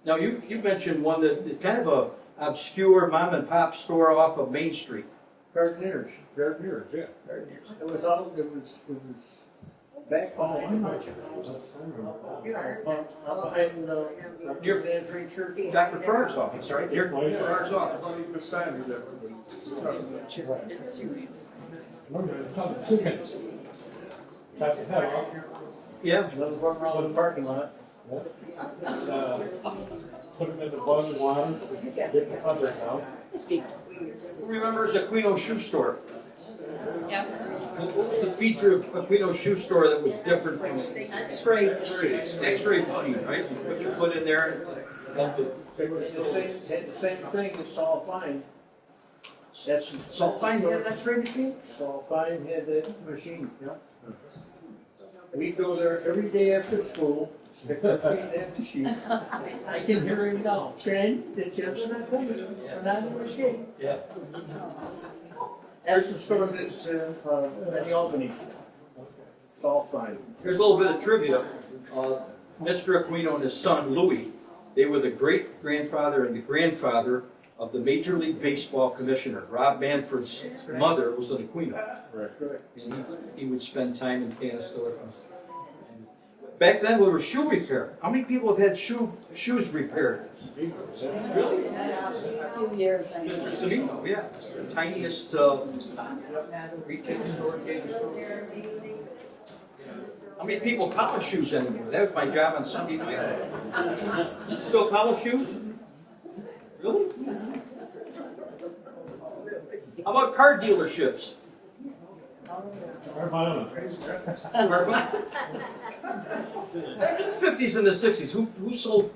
Now, you mentioned one that is kind of a obscure mom and pop store off of Main Street. Gardeners. yeah. It was back behind the entry church. Dr. Farr's office, right? Near Farr's office. Remember the ton of chickens. Got the head off. Yeah. Those run around the parking lot. Put them in the boiling water, get the feathers out. Who remembers Aquino Shoe Store? Yeah. What was the feature of Aquino Shoe Store that was different from X-ray machine, right? You put your foot in there and help it. Had the same thing as Saul Fine. That's Salt Fine had an X-ray machine? Saul Fine had that machine, yeah. We'd go there every day after school, stick our feet in that machine. I can hear him now. Trent, the chips are not coming. They're not in the machine. Yeah. There's a store that's in Albany. It's all fine. Here's a little bit of trivia. Mr. Aquino and his son, Louis, they were the great-grandfather and the grandfather of the Major League Baseball commissioner. Rob Manfred's mother was an Aquino. Right. And he would spend time in Canastota. Back then, we were shoe repair. How many people have had shoes repaired? Really? A few years, I Mr. know. Stagnitti, yeah. The tiniest retail store in Canastota. How many people polish shoes anymore? That was my job on Sunday night. Still polish shoes? Really? How about car dealerships? Back in the 50s and the 60s, who sold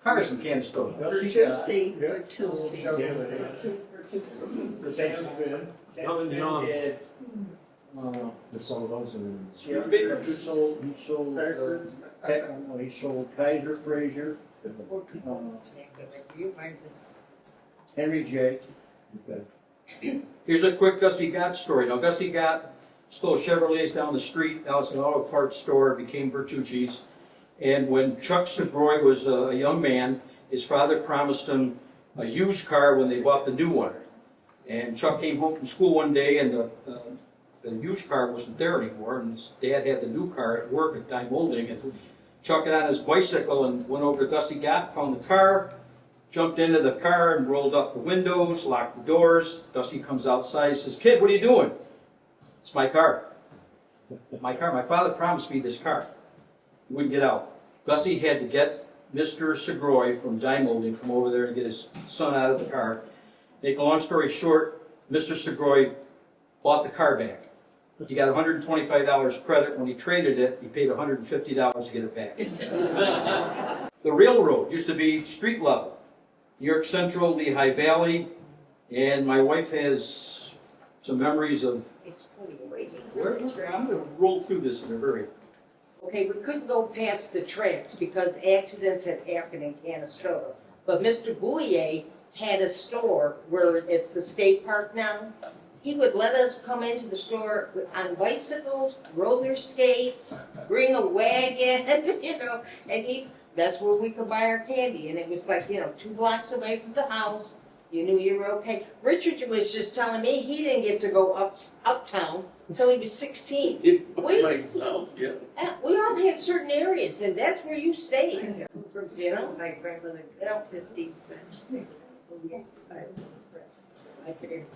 cars in Canastota? Tuesday, for Tuesday. For Thanksgiving. The solos and. He sold Kaiser Frazier, Henry J. Here's a quick Gussie Gott story. Now, Gussie Gott stole Chevrolets down the street. That was an auto parts store. It became Bertucci's. And when Chuck Segroy was a young man, his father promised him a used car when they bought the new one. And Chuck came home from school one day, and the used car wasn't there anymore. And his dad had the new car at work at Dime Molding. And Chuck got on his bicycle and went over to Gussie Gott, found the car, jumped into the car and rolled up the windows, locked the doors. Gussie comes outside, says, "Kid, what are you doing?" "It's my car." "My car? My father promised me this car." He wouldn't get out. Gussie had to get Mr. Segroy from Dime Molding from over there to get his son out of the car. Make a long story short, Mr. Segroy bought the car back. He got $125 credit. When he traded it, he paid $150 to get it back. The railroad used to be street level. New York Central, Lehigh Valley, and my wife has some memories of where I'm going to roll through this in a hurry. Okay, we couldn't go past the tracks because accidents had happened in Canastota. But Mr. Bouyer had a store where it's the skate park now. He would let us come into the store on bicycles, roller skates, bring a wagon, you know, and that's where we could buy our candy. And it was like, 2 blocks away from the house. You knew you were okay. Richard was just telling me he didn't get to go uptown until he was 16. We all had certain areas, and that's where you stayed. My grandmother, 15 cents.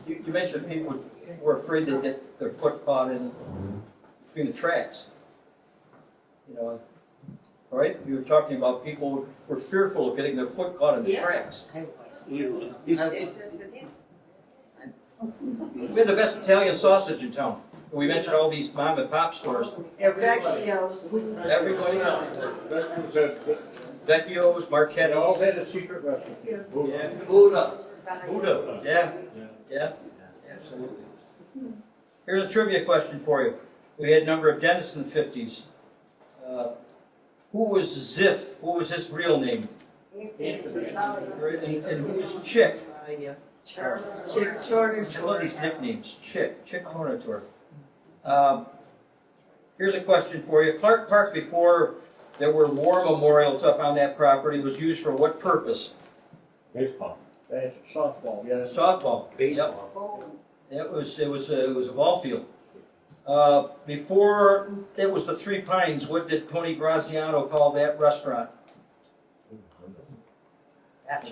You mentioned people were afraid to get their foot caught in between the tracks. All right? You were talking about people were fearful of getting their foot caught in the tracks. We had the best Italian sausage in town. We mentioned all these mom and pop stores. Vecchio's. Everybody. Vecchio's, Marchetti. They all had a secret recipe. Yeah. Buddha. Yeah. Absolutely. Here's a trivia question for you. We had a number of dentists in the 50s. Who was Ziff? What was his real name? And who was Chick? Charles Chick Tornator. I love these nicknames. Chick Tornator. Here's a question for you. Clark Park, before there were war memorials up on that property, was used for what purpose? Baseball. Softball, yeah. Softball. Baseball. It was a ball field. Before it was the Three Pines, what did Tony Graziano call that restaurant?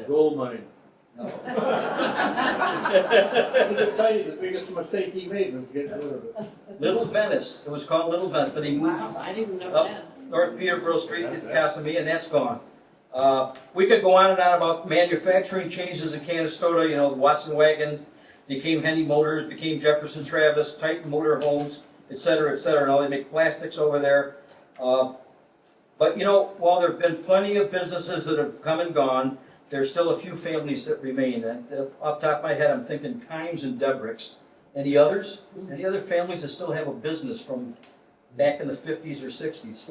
Gold mine. I can tell you the biggest mistake he made was getting rid of it. Little Venice. It was called Little Venice, but he moved I didn't know up that. North Peterborough Street to Casamia, and that's gone. We could go on and on about manufacturing changes in Canastota. The Watson wagons became Henny Motors, became Jefferson Travis, Titan Motor Homes, et cetera, Now they make plastics over there. But while there have been plenty of businesses that have come and gone, there's still a few families that remain. And off the top of my head, I'm thinking Kimes and Debricks. Any others? Any other families that still have a business from back in the 50s or 60s?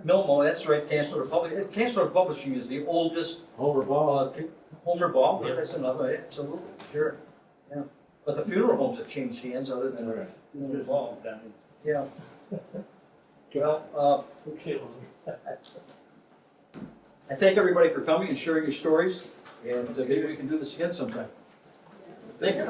Milmo, that's right, Canastota Publishing is the oldest. Homer Ball. Homer Ball, yeah, that's another, absolutely, sure. Yeah. But the funeral homes have changed hands other than, yeah. Well, Okay. I thank everybody for coming and sharing your stories, and maybe we can do this again sometime. Thank you.